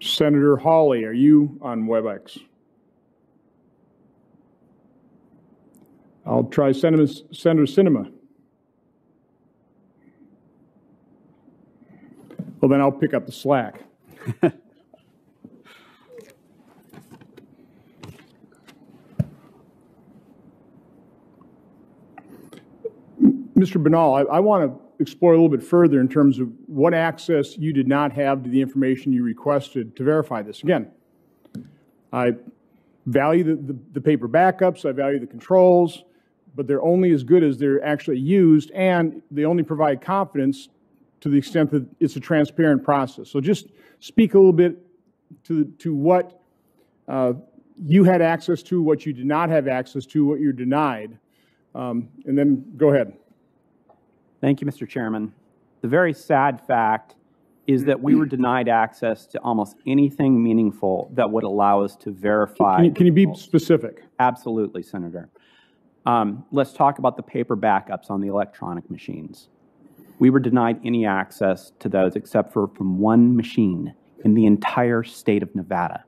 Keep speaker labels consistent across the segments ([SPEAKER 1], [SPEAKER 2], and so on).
[SPEAKER 1] Senator Hawley, are you on WebEx? I'll try Senator Sinema. Well, then I'll pick up the slack. Mr. Banal, I want to explore a little bit further in terms of what access you did not have to the information you requested to verify this. Again, I value the paper backups, I value the controls, but they're only as good as they're actually used, and they only provide confidence to the extent that it's a transparent process. So just speak a little bit to what you had access to, what you did not have access to, what you're denied, and then go ahead.
[SPEAKER 2] Thank you, Mr. Chairman. The very sad fact is that we were denied access to almost anything meaningful that would allow us to verify.
[SPEAKER 1] Can you be specific?
[SPEAKER 2] Absolutely, Senator. Let's talk about the paper backups on the electronic machines. We were denied any access to those except for from one machine in the entire state of Nevada.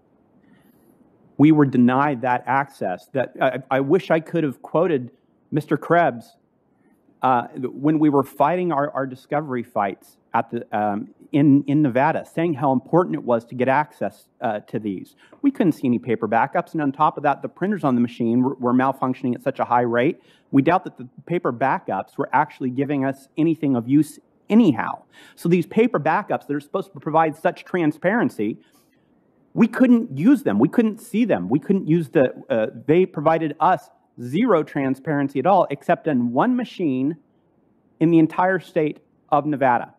[SPEAKER 2] We were denied that access. That I wish I could have quoted Mr. Krebs when we were fighting our discovery fights at the, in Nevada, saying how important it was to get access to these. We couldn't see any paper backups, and on top of that, the printers on the machine were malfunctioning at such a high rate. We doubt that the paper backups were actually giving us anything of use anyhow. So these paper backups that are supposed to provide such transparency, we couldn't use them. We couldn't see them. We couldn't use they provided us zero transparency at all, except in one machine in the entire state of Nevada.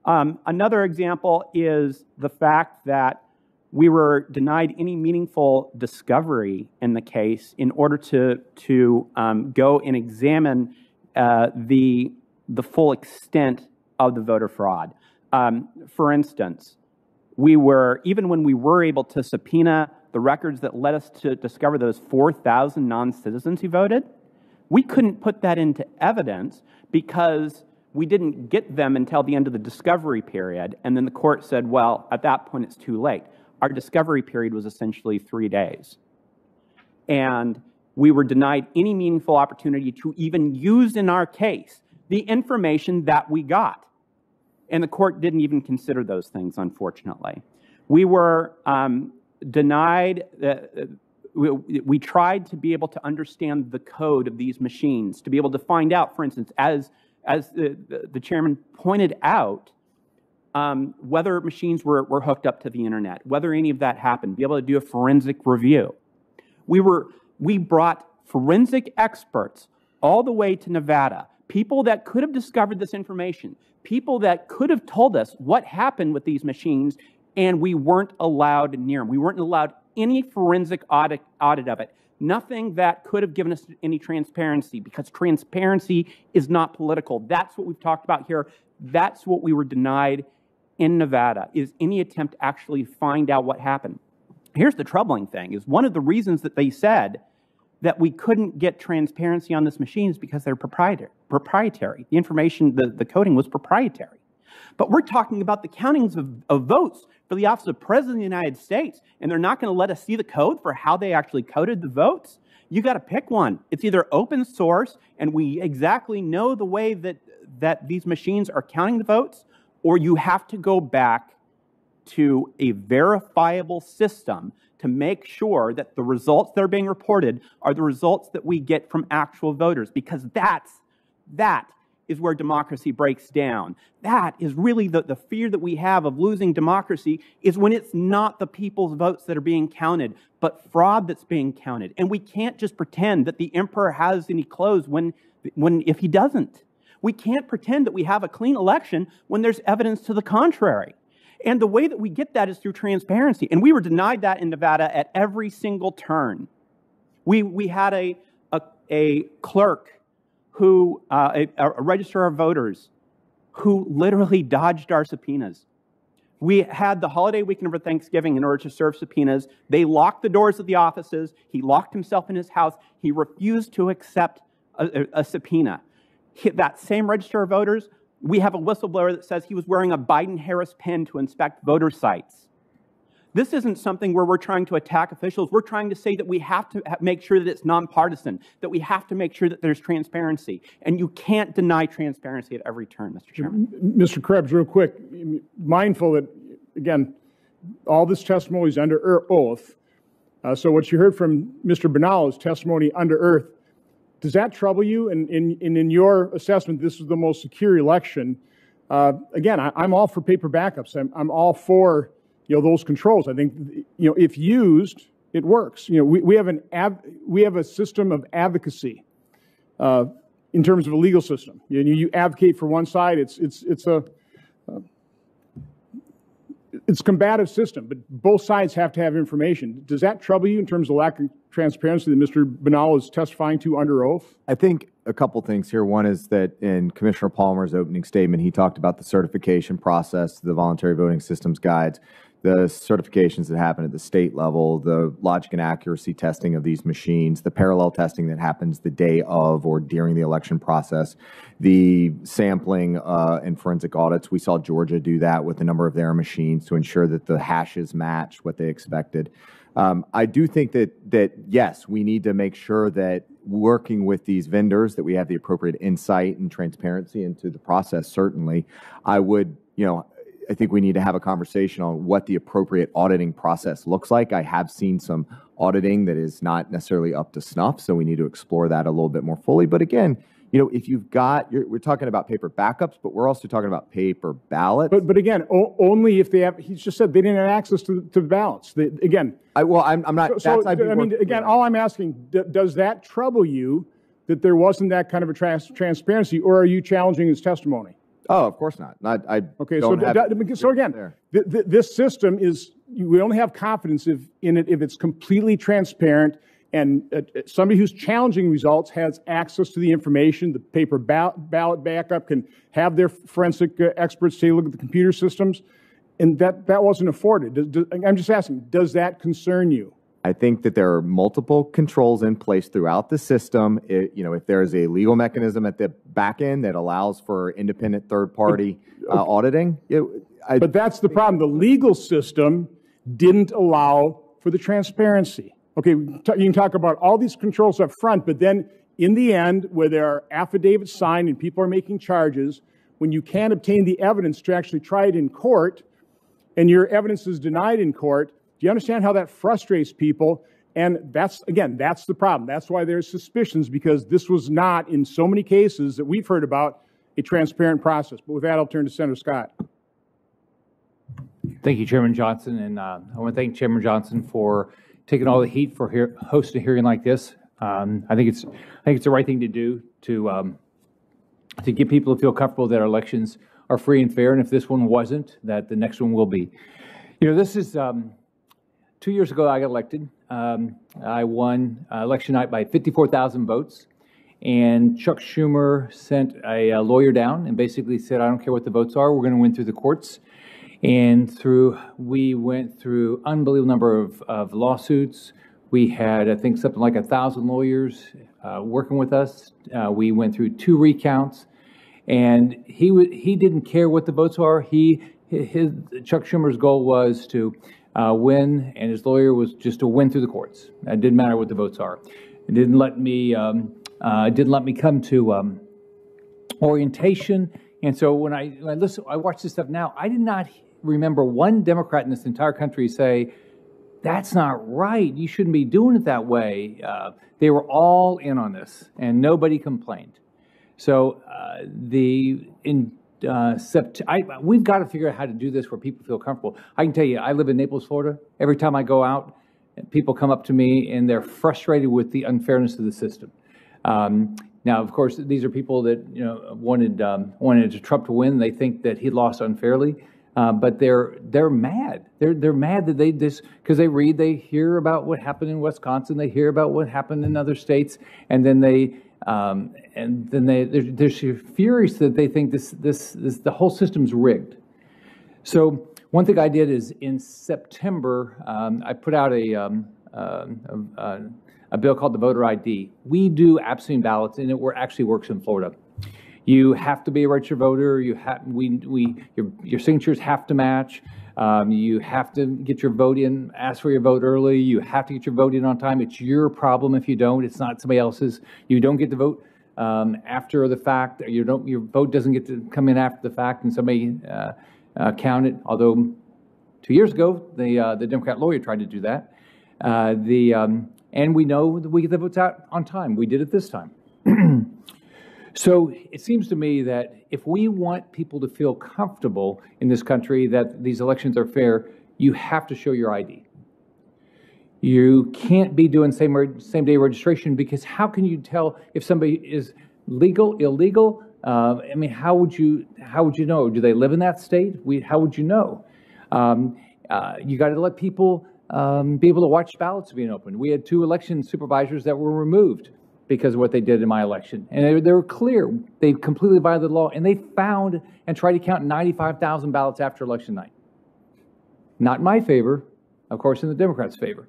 [SPEAKER 2] Another example is the fact that we were denied any meaningful discovery in the case in order to go and examine the full extent of the voter fraud. For instance, even when we were able to subpoena the records that led us to discover those 4,000 non-citizens who voted, we couldn't put that into evidence because we didn't get them until the end of the discovery period, and then the court said, well, at that point it's too late. Our discovery period was essentially 3 days. And we were denied any meaningful opportunity to even use in our case the information that we got. And the court didn't even consider those things, unfortunately. We were denied, we tried to be able to understand the code of these machines, to be able to find out, for instance, as the chairman pointed out, whether machines were hooked up to the internet, whether any of that happened, be able to do a forensic review. We brought forensic experts all the way to Nevada, people that could have discovered this information, people that could have told us what happened with these machines, and we weren't allowed near them. We weren't allowed any forensic audit of it. Nothing that could have given us any transparency, because transparency is not political. That's what we've talked about here. That's what we were denied in Nevada, is any attempt to actually find out what happened. Here's the troubling thing, is one of the reasons that they said that we couldn't get transparency on this machine is because they're proprietary. The information, the coding was proprietary. But we're talking about the countings of votes for the office of President of the United States, and they're not going to let us see the code for how they actually coded the votes? You got to pick one. It's either open source, and we exactly know the way that these machines are counting the votes, or you have to go back to a verifiable system to make sure that the results that are being reported are the results that we get from actual voters, because that is where democracy breaks down. That is really the fear that we have of losing democracy, is when it's not the people's votes that are being counted, but fraud that's being counted. And we can't just pretend that the emperor has any clothes if he doesn't. We can't pretend that we have a clean election when there's evidence to the contrary. And the way that we get that is through transparency. And we were denied that in Nevada at every single turn. We had a clerk who, a registrar of voters, who literally dodged our subpoenas. We had the holiday weekend over Thanksgiving in order to serve subpoenas. They locked the doors of the offices. He locked himself in his house. He refused to accept a subpoena. That same registrar of voters, we have a whistleblower that says he was wearing a Biden-Harris pen to inspect voter sites. This isn't something where we're trying to attack officials. We're trying to say that we have to make sure that it's nonpartisan, that we have to make sure that there's transparency. And you can't deny transparency at every turn, Mr. Chairman.
[SPEAKER 1] Mr. Krebs, real quick, mindful that, again, all this testimony is under oath. So what you heard from Mr. Banal is testimony under oath. Does that trouble you? And in your assessment, this is the most secure election. Again, I'm all for paper backups. I'm all for those controls. I think if used, it works. We have a system of advocacy in terms of a legal system. You advocate for one side. It's a combative system, but both sides have to have information. Does that trouble you in terms of lack of transparency that Mr. Banal is testifying to under oath?
[SPEAKER 3] I think a couple things here. One is that in Commissioner Palmer's opening statement, he talked about the certification process, the voluntary voting systems guides, the certifications that happen at the state level, the logic and accuracy testing of these machines, the parallel testing that happens the day of or during the election process, the sampling and forensic audits. We saw Georgia do that with a number of their machines to ensure that the hashes matched what they expected. I do think that yes, we need to make sure that working with these vendors that we have the appropriate insight and transparency into the process. Certainly, I think we need to have a conversation on what the appropriate auditing process looks like. I have seen some auditing that is not necessarily up to snuff, so we need to explore that a little bit more fully. But again, if you've got, we're talking about paper backups, but we're also talking about paper ballots.
[SPEAKER 1] But again, only if they have. He just said they didn't have access to the ballots.
[SPEAKER 3] I'm not.
[SPEAKER 1] Again, all I'm asking, does that trouble you that there wasn't that kind of a transparency, or are you challenging his testimony?
[SPEAKER 3] Oh, of course not.
[SPEAKER 1] Okay, so again, this system is, we only have confidence in it if it's completely transparent and somebody who's challenging results has access to the information. The paper ballot backup can have their forensic experts take a look at the computer systems, and that wasn't afforded. I'm just asking, does that concern you?
[SPEAKER 3] I think that there are multiple controls in place throughout the system. If there is a legal mechanism at the back end that allows for independent third-party auditing.
[SPEAKER 1] But that's the problem. The legal system didn't allow for the transparency. Okay, you can talk about all these controls up front, but then in the end, where there are affidavits signed and people are making charges, when you can't obtain the evidence to actually try it in court, and your evidence is denied in court, do you understand how that frustrates people? And that's the problem. That's why there's suspicions, because this was not, in so many cases that we've heard about, a transparent process. But with that, I'll turn to Senator Scott.
[SPEAKER 4] Thank you, Chairman Johnson. And I want to thank Chairman Johnson for taking all the heat for hosting a hearing like this. I think it's the right thing to do to get people to feel comfortable that our elections are free and fair. And if this one wasn't, that the next one will be. This is 2 years ago I got elected. I won election night by 54,000 votes. And Chuck Schumer sent a lawyer down and basically said, I don't care what the votes are, we're going to win through the courts. And we went through unbelievable number of lawsuits. We had, I think, something like 1,000 lawyers working with us. We went through 2 recounts. And he didn't care what the votes are. Chuck Schumer's goal was to win, and his lawyer was just to win through the courts. It didn't matter what the votes are. It didn't let me come to orientation. And so when I watch this stuff now, I did not remember one Democrat in this entire country say, that's not right. You shouldn't be doing it that way. They were all in on this, and nobody complained. So we've got to figure out how to do this where people feel comfortable. I can tell you, I live in Naples, Florida. Every time I go out, people come up to me and they're frustrated with the unfairness of the system. Now, of course, these are people that wanted Trump to win. They think that he lost unfairly, but they're mad. They're mad that because they hear about what happened in Wisconsin, they hear about what happened in other states, and then they're furious that they think the whole system's rigged. So one thing I did is in September, I put out a bill called the Voter ID. We do absentee ballots, and it actually works in Florida. You have to be a registered voter. Your signatures have to match. You have to get your vote in, ask for your vote early. You have to get your vote in on time. It's your problem if you don't. It's not somebody else's. You don't get to vote after the fact. Your vote doesn't get to come in after the fact and somebody count it. Although 2 years ago, the Democrat lawyer tried to do that. And we know that we get the votes out on time. We did it this time. So it seems to me that if we want people to feel comfortable in this country that these elections are fair, you have to show your ID. You can't be doing same day registration, because how can you tell if somebody is legal, illegal? I mean, how would you know? Do they live in that state? How would you know? You got to let people be able to watch ballots being opened. We had 2 election supervisors that were removed because of what they did in my election. And they were clear. They completely violated the law, and they found and tried to count 95,000 ballots after election night. Not in my favor, of course, in the Democrats' favor.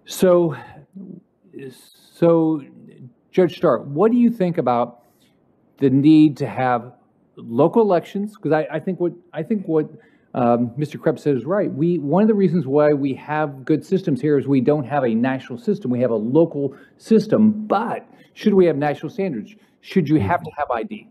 [SPEAKER 4] So Judge Starr, what do you think about the need to have local elections? Because I think what Mr. Krebs said is right. One of the reasons why we have good systems here is we don't have a national system. We have a local system. But should we have national standards? Should you have to have ID?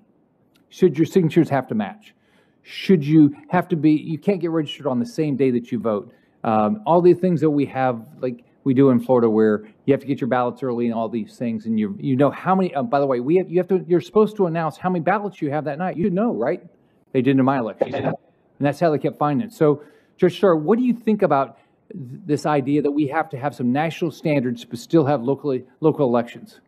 [SPEAKER 4] Should your signatures have to match? Should you have to be? You can't get registered on the same day that you vote. All the things that we have, like we do in Florida, where you have to get your ballots early and all these things, and you know how many. By the way, you're supposed to announce how many ballots you have that night. You should know, right? They did in my election. And that's how they kept finding it. So, Judge Starr, what do you think about this idea that we have to have some national standards but still have local elections?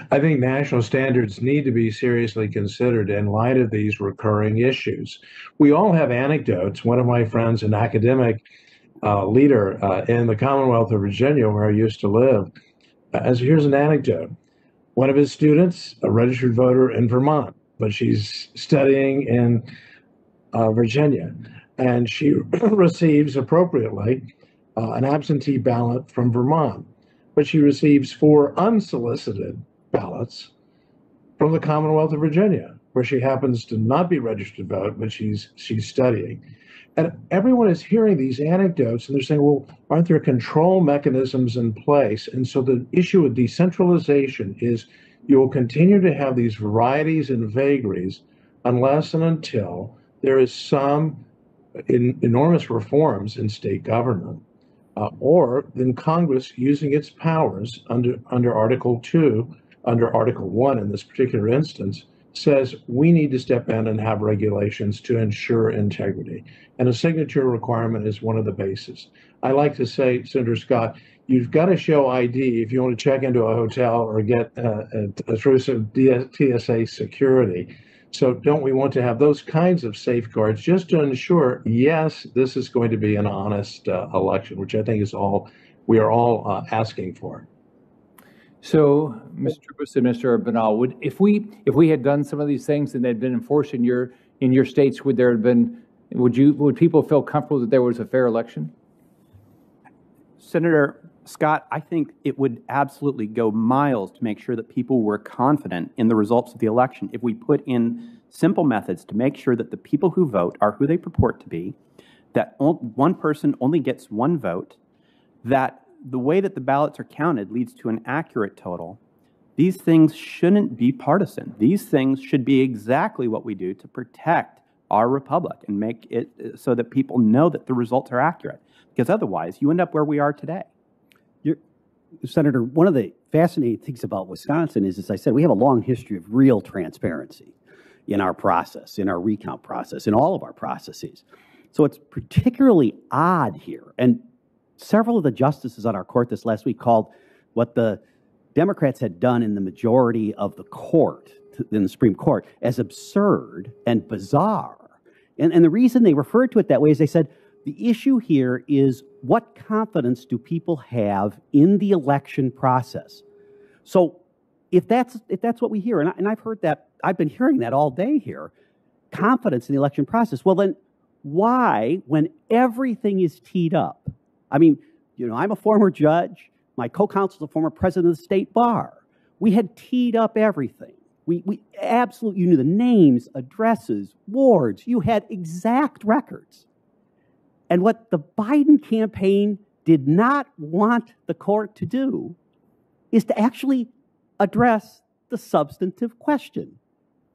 [SPEAKER 5] I think national standards need to be seriously considered in light of these recurring issues. We all have anecdotes. One of my friends, an academic leader in the Commonwealth of Virginia, where I used to live, here's an anecdote. One of his students, a registered voter in Vermont, but she's studying in Virginia, and she receives appropriately an absentee ballot from Vermont, but she receives 4 unsolicited ballots from the Commonwealth of Virginia, where she happens to not be registered to vote, but she's studying. And everyone is hearing these anecdotes, and they're saying, well, aren't there control mechanisms in place? And so the issue of decentralization is you will continue to have these varieties and vagaries unless and until there is some enormous reforms in state government, or then Congress using its powers under Article 2, under Article 1 in this particular instance, says we need to step in and have regulations to ensure integrity. And a signature requirement is one of the bases. I like to say, Senator Scott, you've got to show ID if you want to check into a hotel or get through some TSA security. So don't we want to have those kinds of safeguards just to ensure, yes, this is going to be an honest election, which I think is all we are all asking for. So, Mr. Trubus and Mr. Banal, if we had done some of these things and they'd been enforced in your states, would people feel comfortable that there was a fair election?
[SPEAKER 2] Senator Scott, I think it would absolutely go miles to make sure that people were confident in the results of the election if we put in simple methods to make sure that the people who vote are who they purport to be, that one person only gets one vote, that the way that the ballots are counted leads to an accurate total. These things shouldn't be partisan. These things should be exactly what we do to protect our republic and make it so that people know that the results are accurate. Because otherwise, you end up where we are today.
[SPEAKER 6] Senator, one of the fascinating things about Wisconsin is, as I said, we have a long history of real transparency in our process, in our recount process, in all of our processes. So it's particularly odd here. And several of the justices on our court this last week called what the Democrats had done in the majority of the court, in the Supreme Court, as absurd and bizarre. And the reason they referred to it that way is they said, the issue here is what confidence do people have in the election process? So if that's what we hear, and I've heard that, I've been hearing that all day here, confidence in the election process, well then why, when everything is teed up? I mean, I'm a former judge. My co-counsel is a former president of the state bar. We had teed up everything. We absolutely, you knew the names, addresses, wards. You had exact records. And what the Biden campaign did not want the court to do is to actually address the substantive question.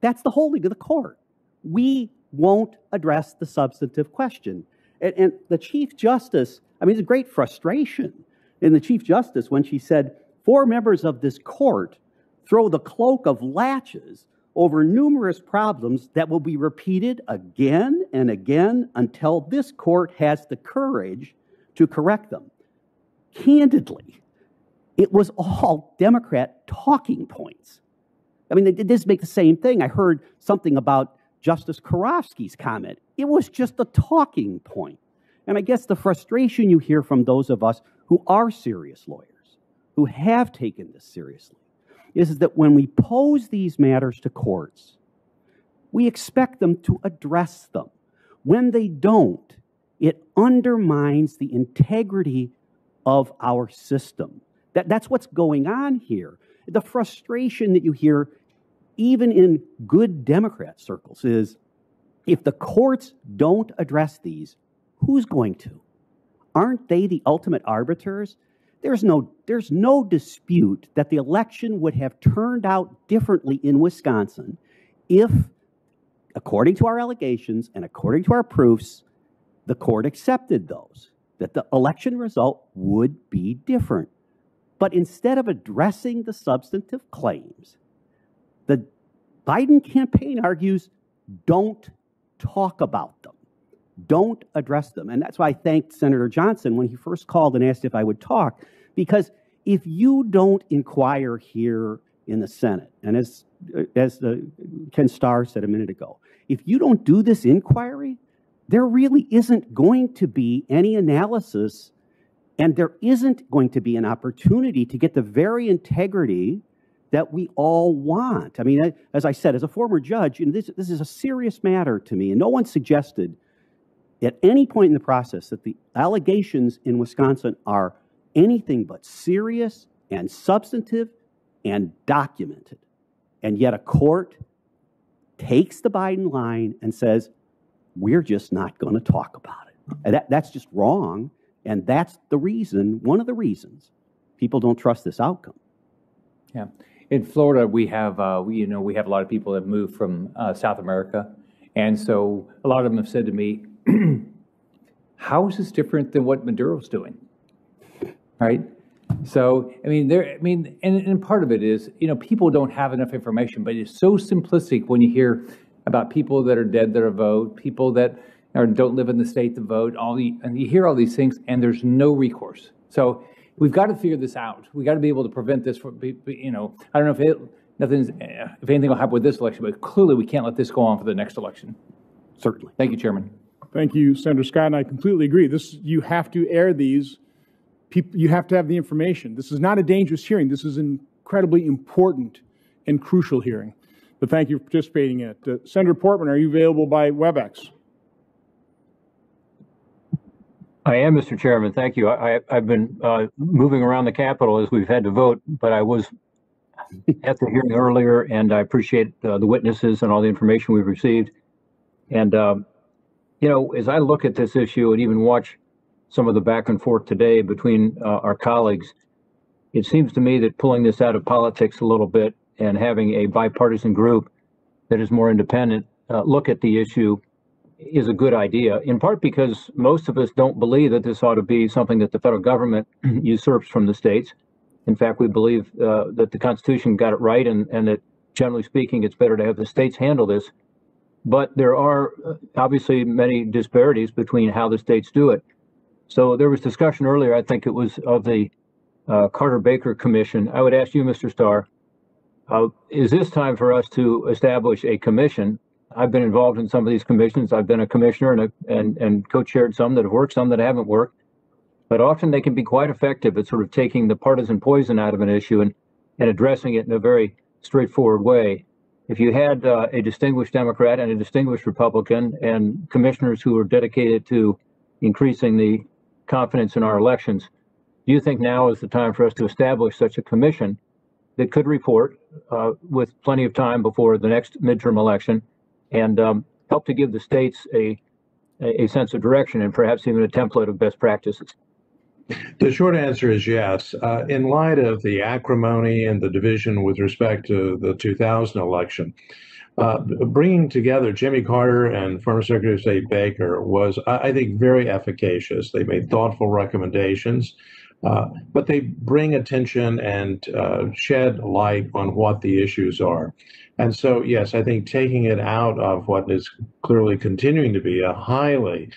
[SPEAKER 6] That's the holding of the court. We won't address the substantive question. And the Chief Justice, I mean, it's a great frustration in the Chief Justice when she said, 4 members of this court throw the cloak of laches over numerous problems that will be repeated again and again until this court has the courage to correct them. Candidly, it was all Democrat talking points. I mean, they did this make the same thing. I heard something about Justice Karofsky's comment. It was just a talking point. And I guess the frustration you hear from those of us who are serious lawyers, who have taken this seriously, is that when we pose these matters to courts, we expect them to address them. When they don't, it undermines the integrity of our system. That's what's going on here. The frustration that you hear, even in good Democrat circles, is if the courts don't address these, who's going to? Aren't they the ultimate arbiters? There's no dispute that the election would have turned out differently in Wisconsin if, according to our allegations and according to our proofs, the court accepted those, that the election result would be different. But instead of addressing the substantive claims, the Biden campaign argues, don't talk about them. Don't address them. And that's why I thanked Senator Johnson when he first called and asked if I would talk, because if you don't inquire here in the Senate, and as Ken Starr said a minute ago, if you don't do this inquiry, there really isn't going to be any analysis, and there isn't going to be an opportunity to get the very integrity that we all want. I mean, as I said, as a former judge, and this is a serious matter to me, and no one suggested at any point in the process that the allegations in Wisconsin are anything but serious and substantive and documented. And yet a court takes the Biden line and says, we're just not going to talk about it. And that's just wrong. And that's the reason, one of the reasons, people don't trust this outcome.
[SPEAKER 4] Yeah. In Florida, we have a lot of people that moved from South America. And so a lot of them have said to me, how is this different than what Maduro's doing? Right? So, and part of it is, people don't have enough information, but it's so simplistic when you hear about people that are dead that are vote, people that don't live in the state to vote, and you hear all these things, and there's no recourse. So we've got to figure this out. We got to be able to prevent this from, I don't know if anything will happen with this election, but clearly we can't let this go on for the next election.
[SPEAKER 6] Certainly.
[SPEAKER 4] Thank you, Chairman.
[SPEAKER 1] Thank you, Senator Scott, and I completely agree. You have to air these. You have to have the information. This is not a dangerous hearing. This is an incredibly important and crucial hearing. But thank you for participating in it. Senator Portman, are you available by WebEx?
[SPEAKER 7] I am, Mr. Chairman. Thank you. I've been moving around the Capitol as we've had to vote, but I was at the hearing earlier, and I appreciate the witnesses and all the information we've received. And, as I look at this issue and even watch some of the back and forth today between our colleagues, it seems to me that pulling this out of politics a little bit and having a bipartisan group that is more independent look at the issue is a good idea, in part because most of us don't believe that this ought to be something that the federal government usurps from the states. In fact, we believe that the Constitution got it right, and that generally speaking, it's better to have the states handle this. But there are obviously many disparities between how the states do it. So there was discussion earlier, I think it was of the Carter-Baker Commission. I would ask you, Mr. Starr, is this time for us to establish a commission? I've been involved in some of these commissions. I've been a commissioner and co-chaired some that have worked, some that haven't worked. But often they can be quite effective at sort of taking the partisan poison out of an issue and addressing it in a very straightforward way. If you had a distinguished Democrat and a distinguished Republican and commissioners who are dedicated to increasing the confidence in our elections, do you think now is the time for us to establish such a commission that could report with plenty of time before the next midterm election and help to give the states a sense of direction and perhaps even a template of best practices?
[SPEAKER 5] The short answer is yes. In light of the acrimony and the division with respect to the 2000 election, bringing together Jimmy Carter and former Secretary of State Baker was, I think, very efficacious. They made thoughtful recommendations, but they bring attention and shed light on what the issues are. And so, yes, I think taking it out of what is clearly continuing to be a highly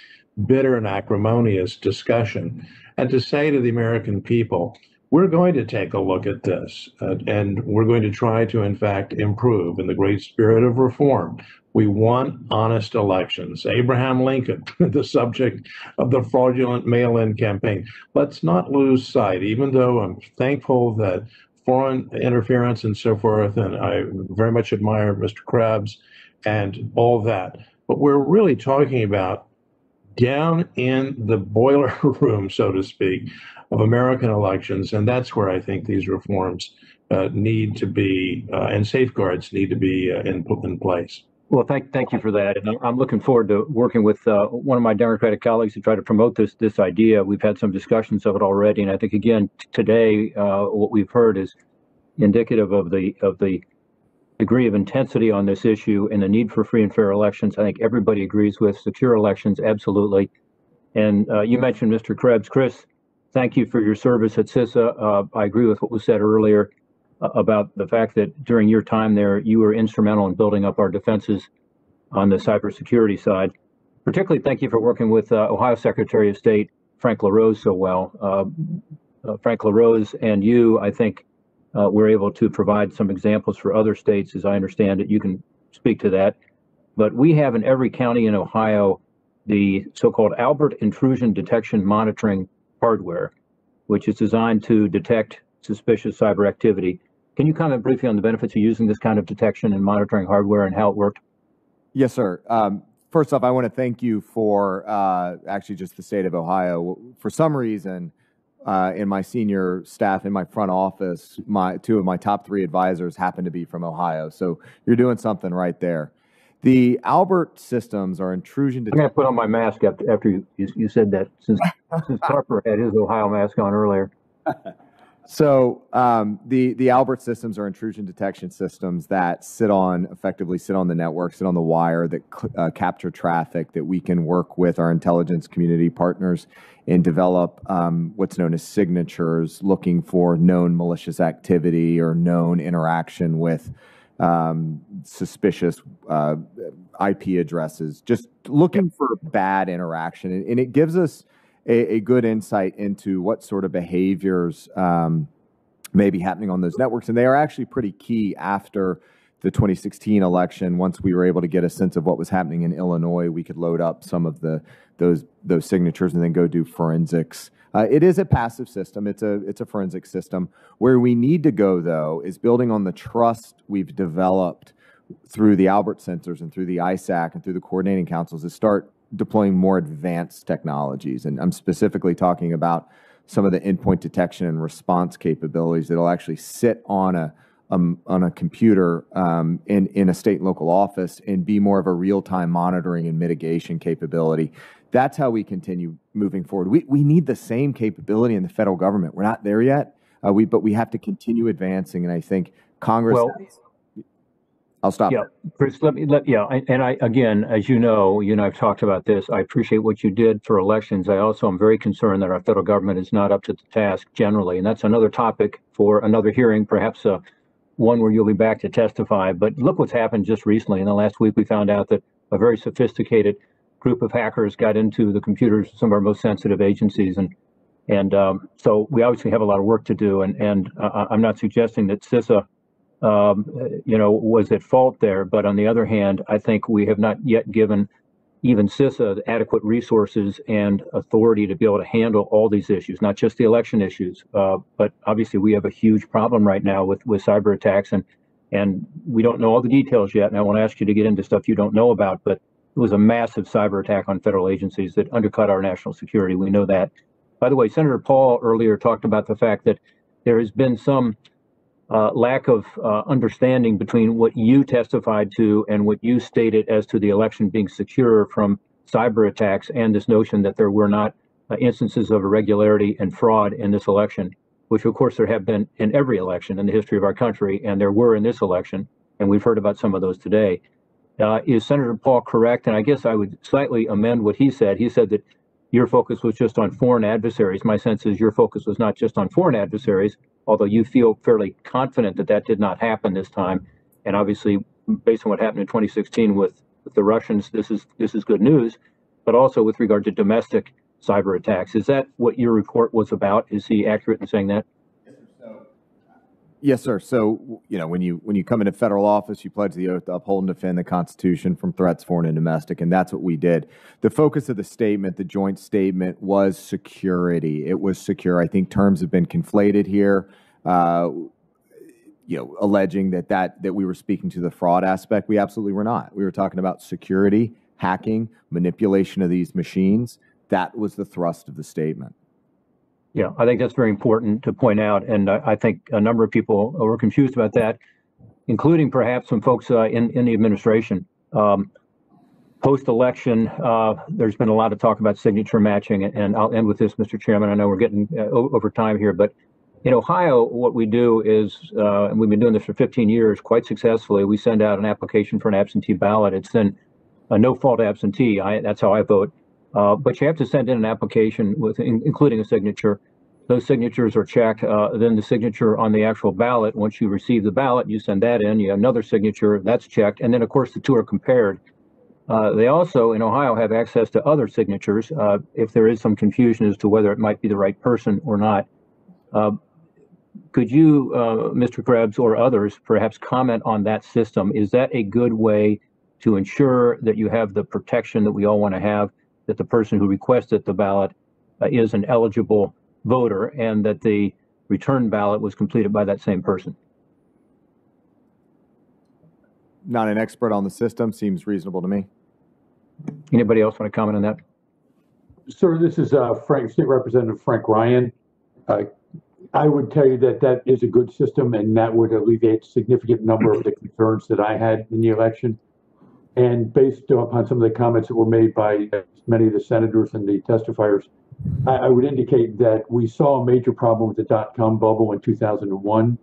[SPEAKER 5] bitter and acrimonious discussion, and to say to the American people, we're going to take a look at this, and we're going to try to, in fact, improve in the great spirit of reform. We want honest elections. Abraham Lincoln, the subject of the fraudulent mail-in campaign. Let's not lose sight, even though I'm thankful that foreign interference and so forth, and I very much admire Mr. Krebs and all that. But we're really talking about down in the boiler room, so to speak, of American elections, and that's where I think these reforms need to be and safeguards need to be in place.
[SPEAKER 7] Well, thank you for that, and I'm looking forward to working with one of my Democratic colleagues to try to promote this idea. We've had some discussions of it already, and I think again today what we've heard is indicative of the degree of intensity on this issue and the need for free and fair elections. I think everybody agrees with secure elections, absolutely. And you mentioned Mr. Krebs. Chris, thank you for your service at CISA. I agree with what was said earlier about the fact that during your time there, you were instrumental in building up our defenses on the cybersecurity side. Particularly, thank you for working with Ohio Secretary of State Frank LaRose so well. Frank LaRose and you, I think, we're able to provide some examples for other states, as I understand it. You can speak to that. But we have in every county in Ohio the so-called Albert Intrusion Detection Monitoring hardware, which is designed to detect suspicious cyber activity. Can you comment briefly on the benefits of using this kind of detection and monitoring hardware and how it worked?
[SPEAKER 3] Yes, sir. First off, I want to thank you for actually just the state of Ohio. For some reason, in my senior staff in my front office, two of my top 3 advisors happen to be from Ohio. So you're doing something right there. The Albert systems are intrusion detection.
[SPEAKER 7] I'm going to put on my mask after you said that, since Harper had his Ohio mask on earlier.
[SPEAKER 3] So the Albert systems are intrusion detection systems that effectively sit on the network, sit on the wire, that capture traffic, that we can work with our intelligence community partners and develop what's known as signatures, looking for known malicious activity or known interaction with suspicious IP addresses, just looking for bad interaction. And it gives us a good insight into what sort of behaviors may be happening on those networks. And they are actually pretty key after the 2016 election. Once we were able to get a sense of what was happening in Illinois, we could load up some of those signatures and then go do forensics. It is a passive system. It's a forensic system. Where we need to go, though, is building on the trust we've developed through the Albert sensors and through the ISAC and through the coordinating councils, to start deploying more advanced technologies. And I'm specifically talking about some of the endpoint detection and response capabilities that'll actually sit on a computer in a state and local office and be more of a real-time monitoring and mitigation capability. That's how we continue moving forward. We need the same capability in the federal government. We're not there yet, but we have to continue advancing. And I think Congress. Well, I'll stop.
[SPEAKER 7] Yeah, Chris, and I, again, as you know, I've talked about this. I appreciate what you did for elections. I also am very concerned that our federal government is not up to the task generally, and that's another topic for another hearing, perhaps one where you'll be back to testify. But look what's happened just recently. In the last week, we found out that a very sophisticated group of hackers got into the computers of some of our most sensitive agencies, and so we obviously have a lot of work to do. And I'm not suggesting that CISA was at fault there. But on the other hand, I think we have not yet given even CISA adequate resources and authority to be able to handle all these issues, not just the election issues. But obviously, we have a huge problem right now with cyber attacks, and we don't know all the details yet. And I won't ask you to get into stuff you don't know about, but it was a massive cyber attack on federal agencies that undercut our national security. We know that. By the way, Senator Paul earlier talked about the fact that there has been some lack of understanding between what you testified to and what you stated as to the election being secure from cyber attacks and this notion that there were not instances of irregularity and fraud in this election, which of course there have been in every election in the history of our country, and there were in this election, and we've heard about some of those today. Is Senator Paul correct? And I guess I would slightly amend what he said. He said that your focus was just on foreign adversaries. My sense is your focus was not just on foreign adversaries, although you feel fairly confident that that did not happen this time. And obviously, based on what happened in 2016 with the Russians, this is good news. But also with regard to domestic cyber attacks, is that what your report was about? Is he accurate in saying that?
[SPEAKER 3] Yes, sir. So, when you come into federal office, you pledge the oath to uphold and defend the Constitution from threats, foreign and domestic, and that's what we did. The focus of the statement, the joint statement, was security. It was secure. I think terms have been conflated here, alleging that we were speaking to the fraud aspect. We absolutely were not. We were talking about security, hacking, manipulation of these machines. That was the thrust of the statement.
[SPEAKER 7] Yeah, I think that's very important to point out, and I think a number of people were confused about that, including perhaps some folks in the administration. Post-election, there's been a lot of talk about signature matching, and I'll end with this, Mr. Chairman. I know we're getting over time here, but in Ohio, what we do is, and we've been doing this for 15 years quite successfully, we send out an application for an absentee ballot. It's then a no-fault absentee. That's how I vote. But you have to send in an application including a signature. Those signatures are checked. Then the signature on the actual ballot, once you receive the ballot, you send that in. You have another signature, that's checked. And then, of course, the two are compared. They also, in Ohio, have access to other signatures if there is some confusion as to whether it might be the right person or not. Could you, Mr. Krebs, or others, perhaps comment on that system? Is that a good way to ensure that you have the protection that we all want to have, that the person who requested the ballot is an eligible voter, and that the return ballot was completed by that same person?
[SPEAKER 3] Not an expert on the system. Seems reasonable to me.
[SPEAKER 7] Anybody else want to comment on that?
[SPEAKER 8] Sir, this is State Representative Frank Ryan. I would tell you that that is a good system, and that would alleviate a significant number of the concerns that I had in the election. And based upon some of the comments that were made by many of the senators and the testifiers, I would indicate that we saw a major problem with the dot-com bubble in 2001,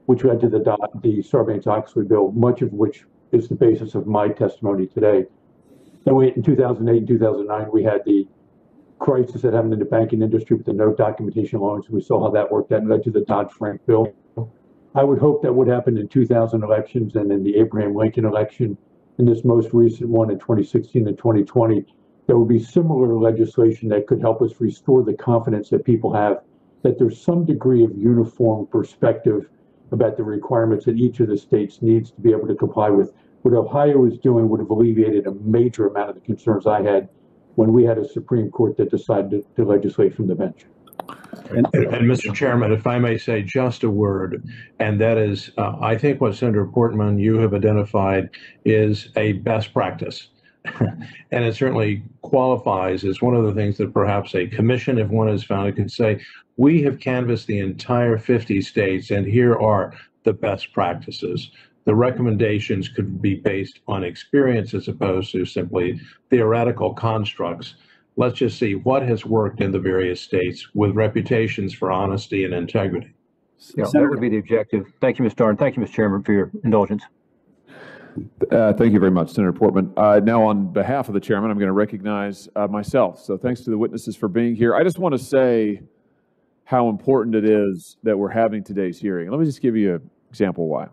[SPEAKER 8] which led to the Sarbanes-Oxley bill, much of which is the basis of my testimony today. Then in 2008 and 2009, we had the crisis that happened in the banking industry with the no documentation loans. We saw how that worked out and led to the Dodd-Frank bill. I would hope that would happen in 2000 elections and in the Abraham Lincoln election, in this most recent one in 2016 and 2020, there would be similar legislation that could help us restore the confidence that people have that there's some degree of uniform perspective about the requirements that each of the states needs to be able to comply with. What Ohio is doing would have alleviated a major amount of the concerns I had when we had a Supreme Court that decided to legislate from the bench.
[SPEAKER 5] And Mr. Chairman, if I may say just a word, and that is, I think what Senator Portman, you have identified is a best practice. And it certainly qualifies as one of the things that perhaps a commission, if one is founded, could say, we have canvassed the entire 50 states, and here are the best practices. The recommendations could be based on experience as opposed to simply theoretical constructs. Let's just see what has worked in the various states with reputations for honesty and integrity.
[SPEAKER 7] Yeah, that would be the objective. Thank you, Mr. Darn. Thank you, Mr. Chairman, for your indulgence.
[SPEAKER 9] Thank you very much, Senator Portman. Now, on behalf of the chairman, I'm going to recognize myself. So thanks to the witnesses for being here. I just want to say how important it is that we're having today's hearing. Let me just give you an example why.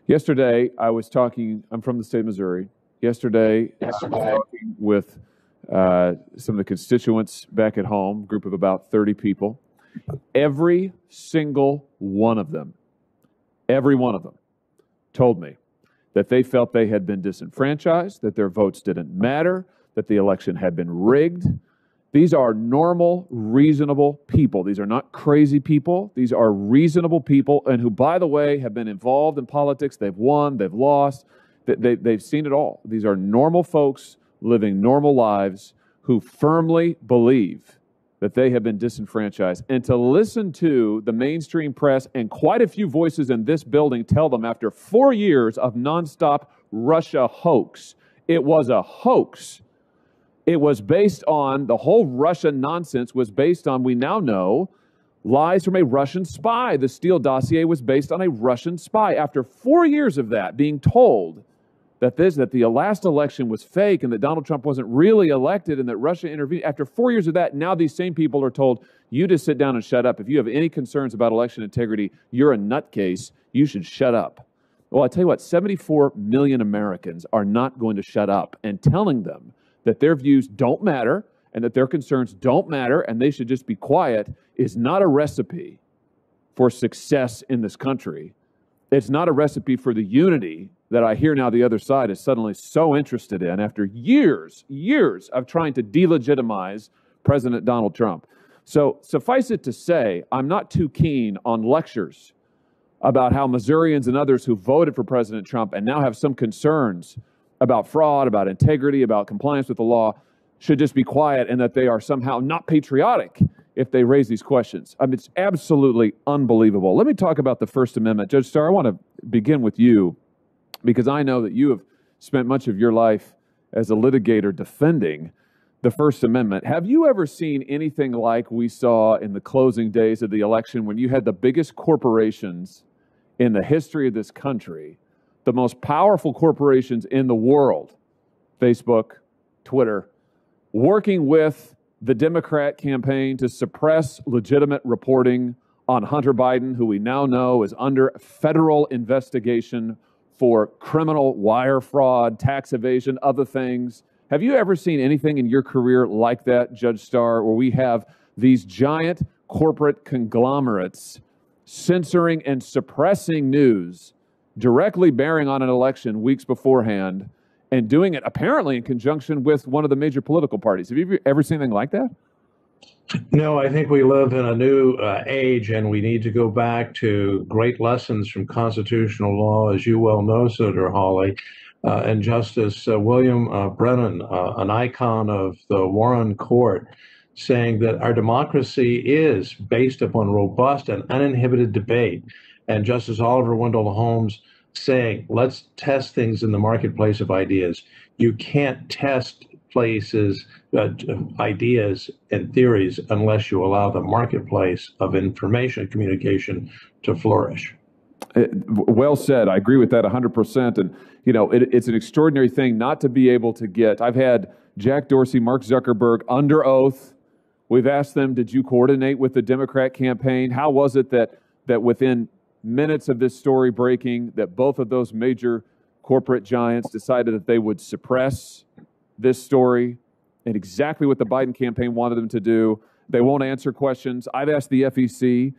[SPEAKER 9] Yesterday, I'm from the state of Missouri. Yesterday, I was talking with some of the constituents back at home, a group of about 30 people. Every single one of them told me that they felt they had been disenfranchised, that their votes didn't matter, that the election had been rigged. These are normal, reasonable people. These are not crazy people. These are reasonable people, and who, by the way, have been involved in politics. They've won, they've lost, they've seen it all. These are normal folks living normal lives who firmly believe that they have been disenfranchised. And to listen to the mainstream press and quite a few voices in this building tell them after 4 years of nonstop Russia hoax, it was a hoax, It was based on, the whole Russian nonsense was based on, we now know, lies from a Russian spy. The Steele dossier was based on a Russian spy. After 4 years of that, being told that the last election was fake and that Donald Trump wasn't really elected and that Russia intervened, after 4 years of that, now these same people are told, you just sit down and shut up. If you have any concerns about election integrity, you're a nutcase. You should shut up. Well, I tell you what, 74 million Americans are not going to shut up, and telling them that their views don't matter and that their concerns don't matter and they should just be quiet is not a recipe for success in this country. It's not a recipe for the unity that I hear now the other side is suddenly so interested in after years of trying to delegitimize President Donald Trump. So suffice it to say, I'm not too keen on lectures about how Missourians and others who voted for President Trump and now have some concerns about fraud, about integrity, about compliance with the law, should just be quiet and that they are somehow not patriotic if they raise these questions. I mean, it's absolutely unbelievable. Let me talk about the First Amendment. Judge Starr, I want to begin with you because I know that you have spent much of your life as a litigator defending the First Amendment. Have you ever seen anything like we saw in the closing days of the election when you had the biggest corporations in the history of this country, the most powerful corporations in the world, Facebook, Twitter, working with the Democrat campaign to suppress legitimate reporting on Hunter Biden, who we now know is under federal investigation for criminal wire fraud, tax evasion, other things? Have you ever seen anything in your career like that, Judge Starr, where we have these giant corporate conglomerates censoring and suppressing news directly bearing on an election weeks beforehand and doing it apparently in conjunction with one of the major political parties? Have you ever seen anything like that?
[SPEAKER 5] No, I think we live in a new age, and we need to go back to great lessons from constitutional law, as you well know, Senator Hawley, and Justice William Brennan, an icon of the Warren Court, saying that our democracy is based upon robust and uninhibited debate. And Justice Oliver Wendell Holmes saying, let's test things in the marketplace of ideas. You can't test ideas and theories unless you allow the marketplace of information communication to flourish.
[SPEAKER 9] Well said. I agree with that 100%. And, you know, it's an extraordinary thing not to be able to get. I've had Jack Dorsey, Mark Zuckerberg under oath. We've asked them, did you coordinate with the Democrat campaign? How was it that within minutes of this story breaking, that both of those major corporate giants decided that they would suppress this story and exactly what the Biden campaign wanted them to do? They won't answer questions. I've asked the FEC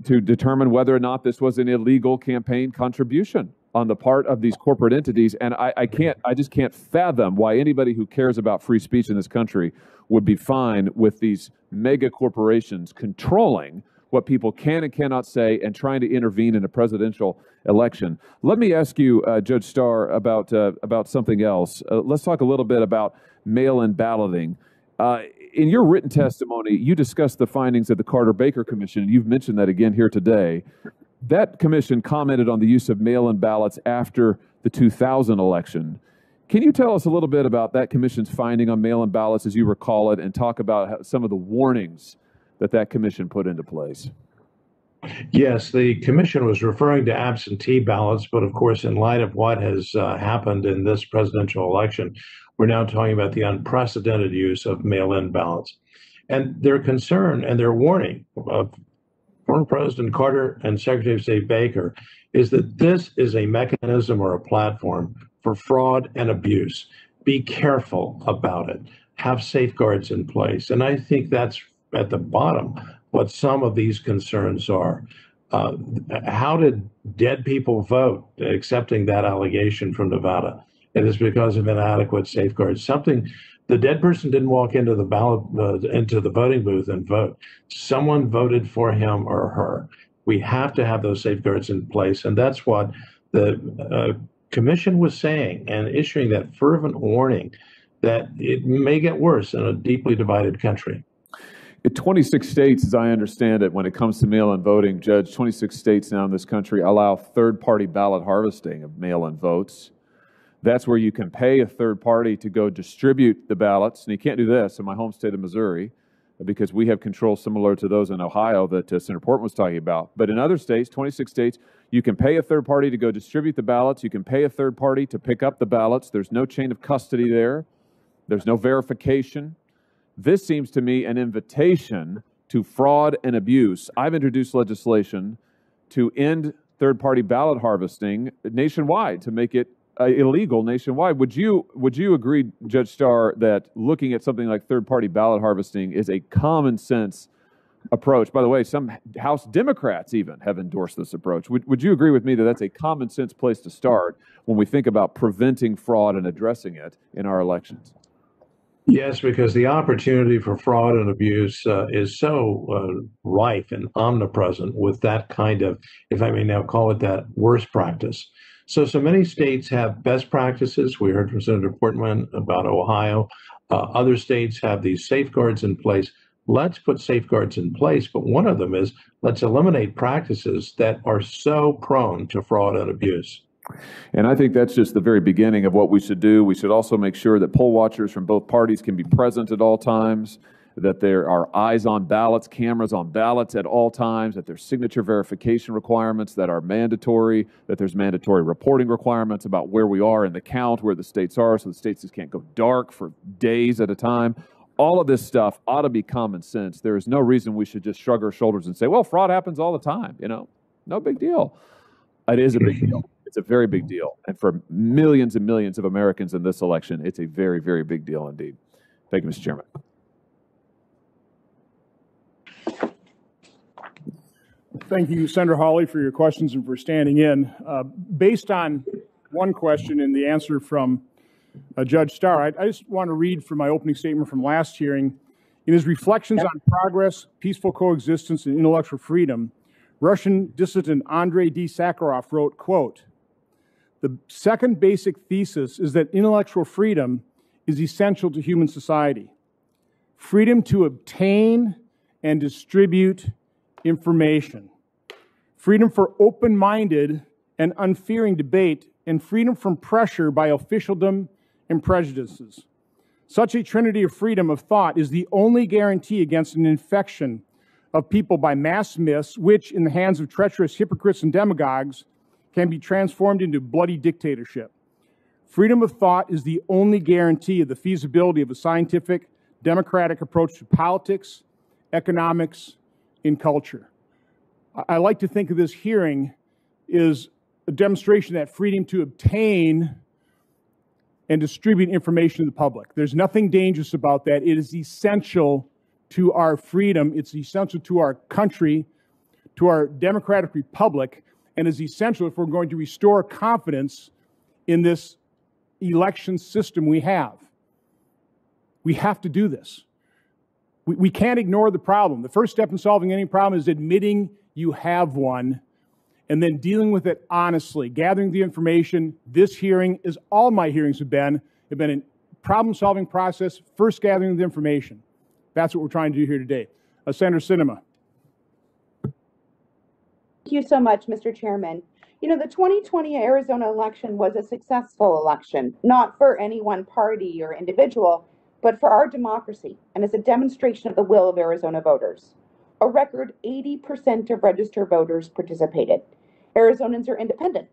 [SPEAKER 9] to determine whether or not this was an illegal campaign contribution on the part of these corporate entities. And I just can't fathom why anybody who cares about free speech in this country would be fine with these mega corporations controlling what people can and cannot say and trying to intervene in a presidential election. Let me ask you, Judge Starr, about something else. Let's talk a little bit about mail-in balloting. In your written testimony, you discussed the findings of the Carter-Baker Commission. You've mentioned that again here today. That commission commented on the use of mail-in ballots after the 2000 election. Can you tell us a little bit about that commission's finding on mail-in ballots, as you recall it, and talk about some of the warnings that commission put into place?
[SPEAKER 5] Yes, the commission was referring to absentee ballots, but of course, in light of what has happened in this presidential election, we're now talking about the unprecedented use of mail-in ballots. And their concern and their warning of former President Carter and Secretary of State Baker is that this is a mechanism or a platform for fraud and abuse. Be careful about it. Have safeguards in place. And I think that's at the bottom what some of these concerns are. How did dead people vote, accepting that allegation from Nevada? It is because of inadequate safeguards. The dead person didn't walk into the into the voting booth and vote. Someone voted for him or her. We have to have those safeguards in place, and that's what the commission was saying and issuing that fervent warning that it may get worse in a deeply divided country.
[SPEAKER 9] In 26 states, as I understand it, when it comes to mail-in voting, Judge, 26 states now in this country allow third-party ballot harvesting of mail-in votes. That's where you can pay a third party to go distribute the ballots. And you can't do this in my home state of Missouri because we have control similar to those in Ohio that Senator Portman was talking about. But in other states, 26 states, you can pay a third party to go distribute the ballots. You can pay a third party to pick up the ballots. There's no chain of custody there. There's no verification. This seems to me an invitation to fraud and abuse. I've introduced legislation to end third-party ballot harvesting nationwide, to make it illegal nationwide. Would you agree, Judge Starr, that looking at something like third-party ballot harvesting is a common sense approach? By the way, some House Democrats even have endorsed this approach. Would you agree with me that that's a common sense place to start when we think about preventing fraud and addressing it in our elections?
[SPEAKER 5] Yes, because the opportunity for fraud and abuse is so rife and omnipresent with that kind of, if I may now call it that, worst practice. So many states have best practices. We heard from Senator Portman about Ohio. Other states have these safeguards in place. Let's put safeguards in place, but one of them is let's eliminate practices that are so prone to fraud and abuse.
[SPEAKER 9] And I think that's just the very beginning of what we should do. We should also make sure that poll watchers from both parties can be present at all times, that there are eyes on ballots, cameras on ballots at all times, that there's signature verification requirements that are mandatory, that there's mandatory reporting requirements about where we are in the count, where the states are, so the states just can't go dark for days at a time. All of this stuff ought to be common sense. There is no reason we should just shrug our shoulders and say, well, fraud happens all the time, no big deal. It is a big deal. It's a very big deal. And for millions and millions of Americans in this election, it's a very, very big deal indeed. Thank you, Mr. Chairman.
[SPEAKER 1] Thank you, Senator Hawley, for your questions and for standing in. Based on one question and the answer from Judge Starr, I just want to read from my opening statement from last hearing. In his reflections on progress, peaceful coexistence, and intellectual freedom, Russian dissident Andrei D. Sakharov wrote, quote, "The second basic thesis is that intellectual freedom is essential to human society. Freedom to obtain and distribute information, freedom for open-minded and unfearing debate, and freedom from pressure by officialdom and prejudices. Such a trinity of freedom of thought is the only guarantee against an infection of people by mass myths, which, in the hands of treacherous hypocrites and demagogues, can be transformed into bloody dictatorship. Freedom of thought is the only guarantee of the feasibility of a scientific, democratic approach to politics, economics, and culture." I like to think of this hearing as a demonstration that freedom to obtain and distribute information to the public. There's nothing dangerous about that. It is essential to our freedom. It's essential to our country, to our democratic republic, and is essential if we're going to restore confidence in this election system we have. We have to do this. We can't ignore the problem. The first step in solving any problem is admitting you have one and then dealing with it honestly, gathering the information. This hearing, as all my hearings have been a problem-solving process, first gathering the information. That's what we're trying to do here today. Senator Sinema.
[SPEAKER 10] Thank you so much, Mr. Chairman. You know, the 2020 Arizona election was a successful election, not for any one party or individual, but for our democracy, and as a demonstration of the will of Arizona voters. A record 80% of registered voters participated. Arizonans are independent.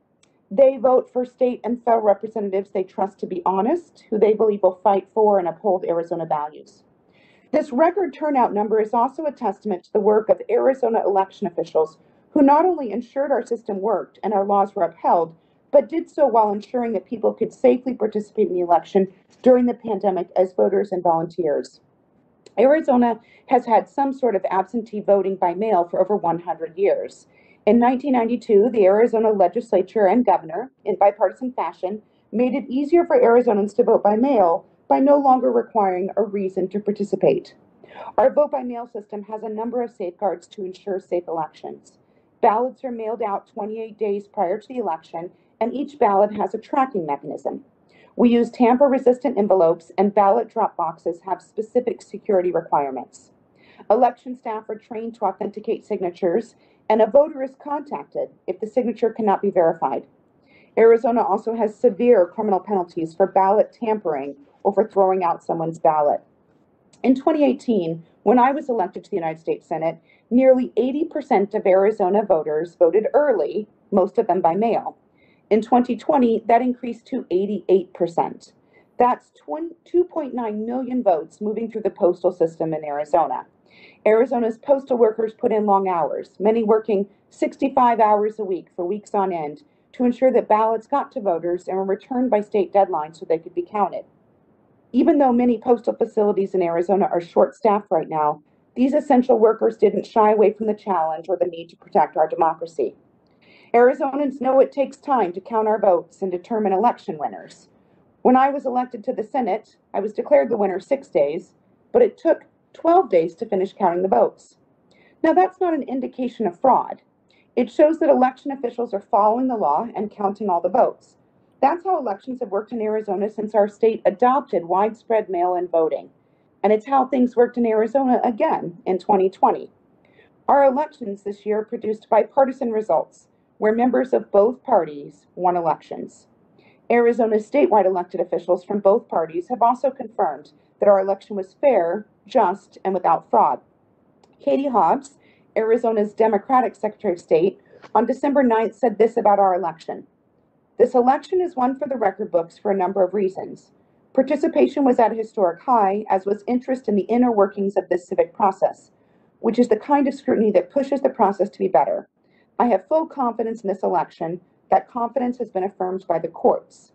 [SPEAKER 10] They vote for state and federal representatives they trust to be honest, who they believe will fight for and uphold Arizona values. This record turnout number is also a testament to the work of Arizona election officials who not only ensured our system worked and our laws were upheld, but did so while ensuring that people could safely participate in the election during the pandemic as voters and volunteers. Arizona has had some sort of absentee voting by mail for over 100 years. In 1992, the Arizona legislature and governor, in bipartisan fashion, made it easier for Arizonans to vote by mail by no longer requiring a reason to participate. Our vote by mail system has a number of safeguards to ensure safe elections. Ballots are mailed out 28 days prior to the election, and each ballot has a tracking mechanism. We use tamper-resistant envelopes, and ballot drop boxes have specific security requirements. Election staff are trained to authenticate signatures, and a voter is contacted if the signature cannot be verified. Arizona also has severe criminal penalties for ballot tampering or for throwing out someone's ballot. In 2018, when I was elected to the United States Senate, nearly 80% of Arizona voters voted early, most of them by mail. In 2020, that increased to 88%. That's 2.9 million votes moving through the postal system in Arizona. Arizona's postal workers put in long hours, many working 65 hours a week for weeks on end, to ensure that ballots got to voters and were returned by state deadlines so they could be counted. Even though many postal facilities in Arizona are short-staffed right now, these essential workers didn't shy away from the challenge or the need to protect our democracy. Arizonans know it takes time to count our votes and determine election winners. When I was elected to the Senate, I was declared the winner 6 days, but it took 12 days to finish counting the votes. Now, that's not an indication of fraud. It shows that election officials are following the law and counting all the votes. That's how elections have worked in Arizona since our state adopted widespread mail-in voting. And it's how things worked in Arizona again in 2020. Our elections this year produced bipartisan results, where members of both parties won elections. Arizona's statewide elected officials from both parties have also confirmed that our election was fair, just, and without fraud. Katie Hobbs, Arizona's Democratic Secretary of State, on December 9th said this about our election. This election is one for the record books for a number of reasons. Participation was at a historic high, as was interest in the inner workings of this civic process, which is the kind of scrutiny that pushes the process to be better. I have full confidence in this election. That confidence has been affirmed by the courts.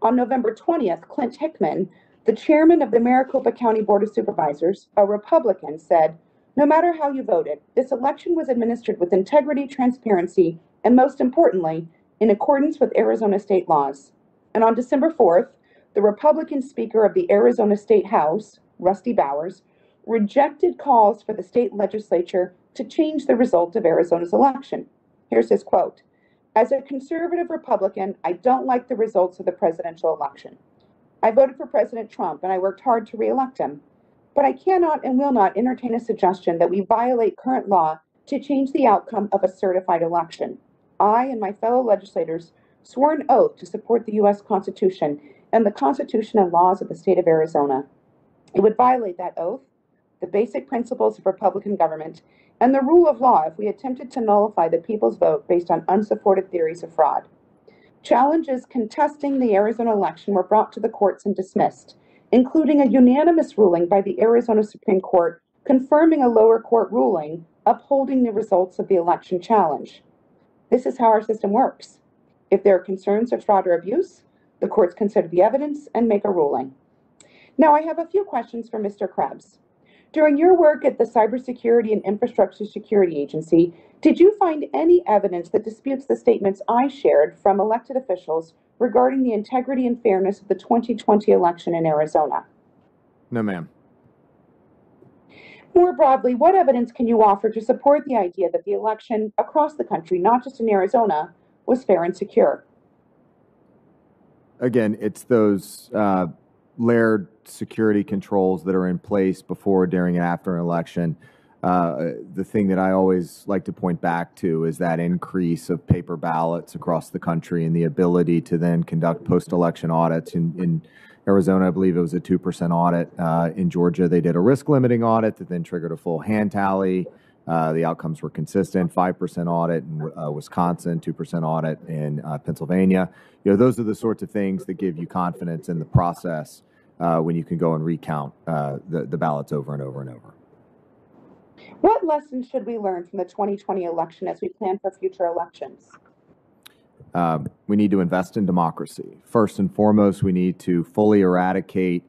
[SPEAKER 10] On November 20th, Clint Hickman, the chairman of the Maricopa County Board of Supervisors, a Republican, said, "No matter how you voted, this election was administered with integrity, transparency, and most importantly, in accordance with Arizona state laws." And on December 4th, the Republican Speaker of the Arizona State House, Rusty Bowers, rejected calls for the state legislature to change the result of Arizona's election. Here's his quote: "As a conservative Republican, I don't like the results of the presidential election. I voted for President Trump and I worked hard to re-elect him. But I cannot and will not entertain a suggestion that we violate current law to change the outcome of a certified election. I and my fellow legislators swore an oath to support the U.S. Constitution and the Constitution and laws of the state of Arizona. It would violate that oath, the basic principles of Republican government, and the rule of law if we attempted to nullify the people's vote based on unsupported theories of fraud." Challenges contesting the Arizona election were brought to the courts and dismissed, including a unanimous ruling by the Arizona Supreme Court confirming a lower court ruling upholding the results of the election challenge. This is how our system works. If there are concerns of fraud or abuse, the courts consider the evidence and make a ruling. Now, I have a few questions for Mr. Krebs. During your work at the Cybersecurity and Infrastructure Security Agency, did you find any evidence that disputes the statements I shared from elected officials regarding the integrity and fairness of the 2020 election in Arizona?
[SPEAKER 3] No, ma'am.
[SPEAKER 10] More broadly, what evidence can you offer to support the idea that the election across the country, not just in Arizona, was fair and secure?
[SPEAKER 3] Again, it's those layered security controls that are in place before, during, and after an election. The thing that I always like to point back to is that increase of paper ballots across the country and the ability to then conduct post-election audits. In Arizona, I believe it was a 2% audit. In Georgia, they did a risk limiting audit that then triggered a full hand tally. The outcomes were consistent, 5% audit in Wisconsin, 2% audit in Pennsylvania. Those are the sorts of things that give you confidence in the process when you can go and recount the ballots over and over and over.
[SPEAKER 10] What lessons should we learn from the 2020 election as we plan for future elections?
[SPEAKER 3] We need to invest in democracy. First and foremost, we need to fully eradicate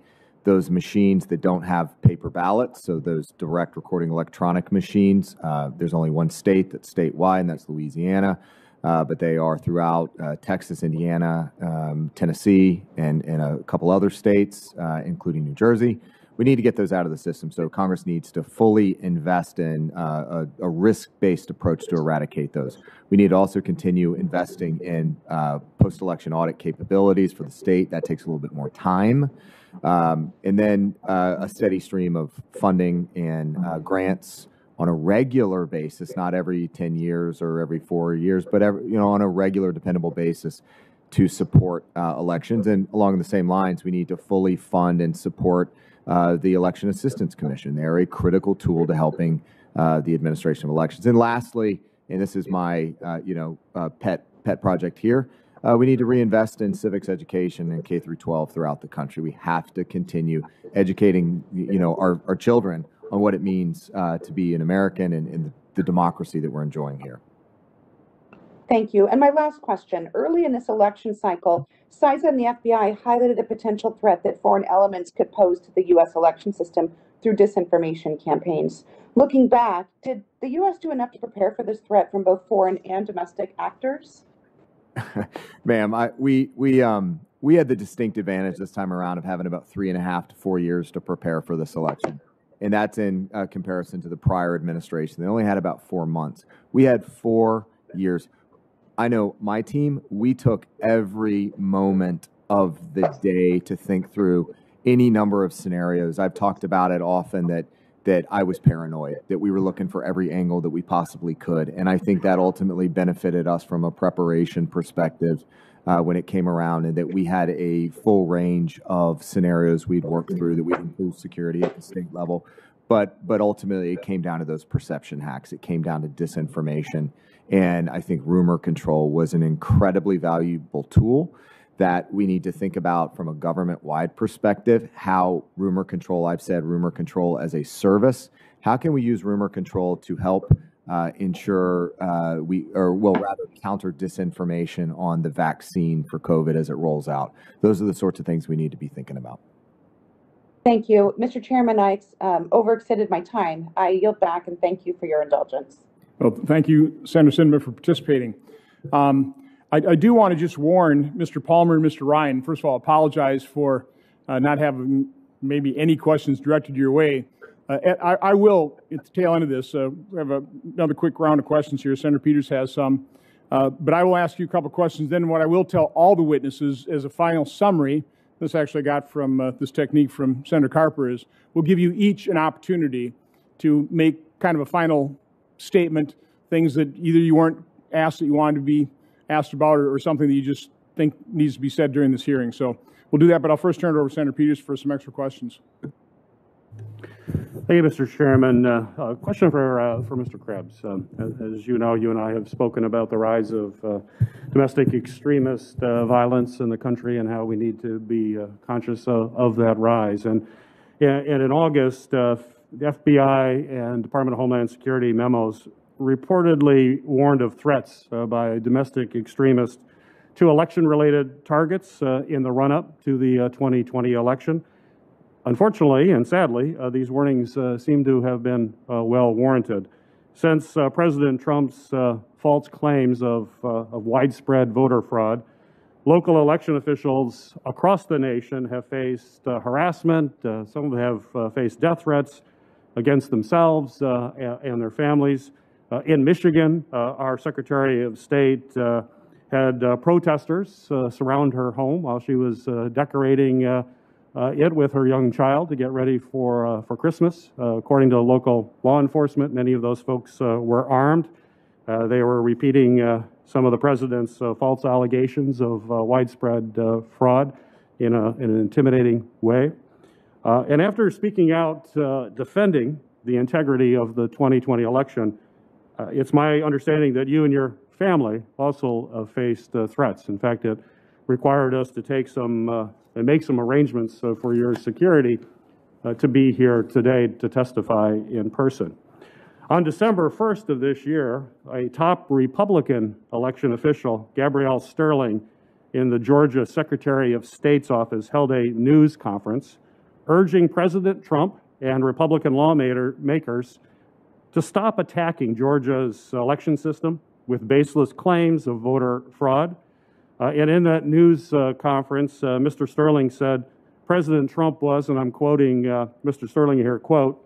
[SPEAKER 3] those machines that don't have paper ballots, so those direct recording electronic machines. There's only one state that's statewide, and that's Louisiana, but they are throughout Texas, Indiana, Tennessee, and a couple other states, including New Jersey. We need to get those out of the system, so Congress needs to fully invest in a risk-based approach to eradicate those. We need to also continue investing in post-election audit capabilities for the state. That takes a little bit more time. And then a steady stream of funding and grants on a regular basis, not every 10 years or every 4 years, but on a regular, dependable basis to support elections. And along the same lines, we need to fully fund and support the Election Assistance Commission. They're a critical tool to helping the administration of elections. And lastly, and this is my pet project here, we need to reinvest in civics education and K through 12 throughout the country. We have to continue educating our children on what it means to be an American and the democracy that we're enjoying here.
[SPEAKER 10] Thank you. And my last question. Early in this election cycle, CISA and the FBI highlighted a potential threat that foreign elements could pose to the U.S. election system through disinformation campaigns. Looking back, did the U.S. do enough to prepare for this threat from both foreign and domestic actors?
[SPEAKER 3] Ma'am, we had the distinct advantage this time around of having about 3.5 to 4 years to prepare for this election. And that's in comparison to the prior administration. They only had about 4 months. We had 4 years. I know my team, we took every moment of the day to think through any number of scenarios. I've talked about it often that I was paranoid, that we were looking for every angle that we possibly could. And I think that ultimately benefited us from a preparation perspective when it came around, and that we had a full range of scenarios we'd work through that we'd improve security at the state level. But ultimately, it came down to those perception hacks. It came down to disinformation. And I think rumor control was an incredibly valuable tool that we need to think about from a government-wide perspective, how rumor control, I've said rumor control as a service, how can we use rumor control to help ensure counter disinformation on the vaccine for COVID as it rolls out? Those are the sorts of things we need to be thinking about.
[SPEAKER 10] Thank you. Mr. Chairman, I overextended my time. I yield back and thank you for your indulgence.
[SPEAKER 1] Well, thank you, Senator Sinema, for participating. I do want to just warn Mr. Palmer and Mr. Ryan, first of all, apologize for not having maybe any questions directed your way. I will, at the tail end of this, we have another quick round of questions here. Senator Peters has some. But I will ask you a couple questions. Then what I will tell all the witnesses as a final summary, this actually I got from this technique from Senator Carper, is we'll give you each an opportunity to make kind of a final statement, things that either you weren't asked that you wanted to be asked about, or something that you just think needs to be said during this hearing. So we'll do that, but I'll first turn it over to Senator Peters for some extra questions.
[SPEAKER 11] Thank you, Mr. Chairman. A question for Mr. Krebs. As you know, you and I have spoken about the rise of domestic extremist violence in the country and how we need to be conscious of that rise. And in August, the FBI and Department of Homeland Security memos reportedly warned of threats by domestic extremists to election-related targets in the run-up to the 2020 election. Unfortunately and sadly, these warnings seem to have been well warranted. Since President Trump's false claims of widespread voter fraud, local election officials across the nation have faced harassment. Some of them have faced death threats against themselves and their families. In Michigan, our Secretary of State had protesters surround her home while she was decorating it with her young child to get ready for Christmas. According to local law enforcement, many of those folks were armed. They were repeating some of the president's false allegations of widespread fraud in an intimidating way. And after speaking out defending the integrity of the 2020 election, it's my understanding that you and your family also faced threats. In fact, it required us to take some and make some arrangements for your security to be here today to testify in person. On December 1st of this year, a top Republican election official, Gabrielle Sterling, in the Georgia Secretary of State's office, held a news conference urging President Trump and Republican lawmakers to stop attacking Georgia's election system with baseless claims of voter fraud. And in that news conference, Mr. Sterling said President Trump was, and I'm quoting Mr. Sterling here, quote,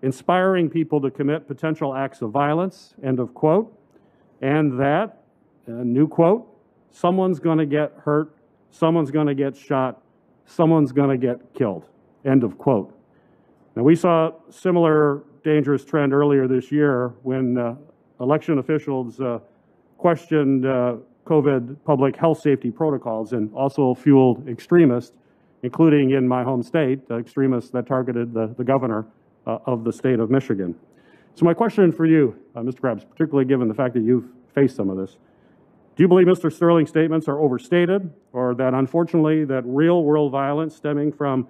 [SPEAKER 11] inspiring people to commit potential acts of violence, end of quote, and that, new quote, someone's going to get hurt, someone's going to get shot, someone's going to get killed, end of quote. Now, we saw a similar dangerous trend earlier this year when election officials questioned COVID public health safety protocols and also fueled extremists, including in my home state, extremists that targeted the governor of the state of Michigan. So my question for you, Mr. Krebs, particularly given the fact that you've faced some of this, do you believe Mr. Sterling's statements are overstated, or that unfortunately that real-world violence stemming from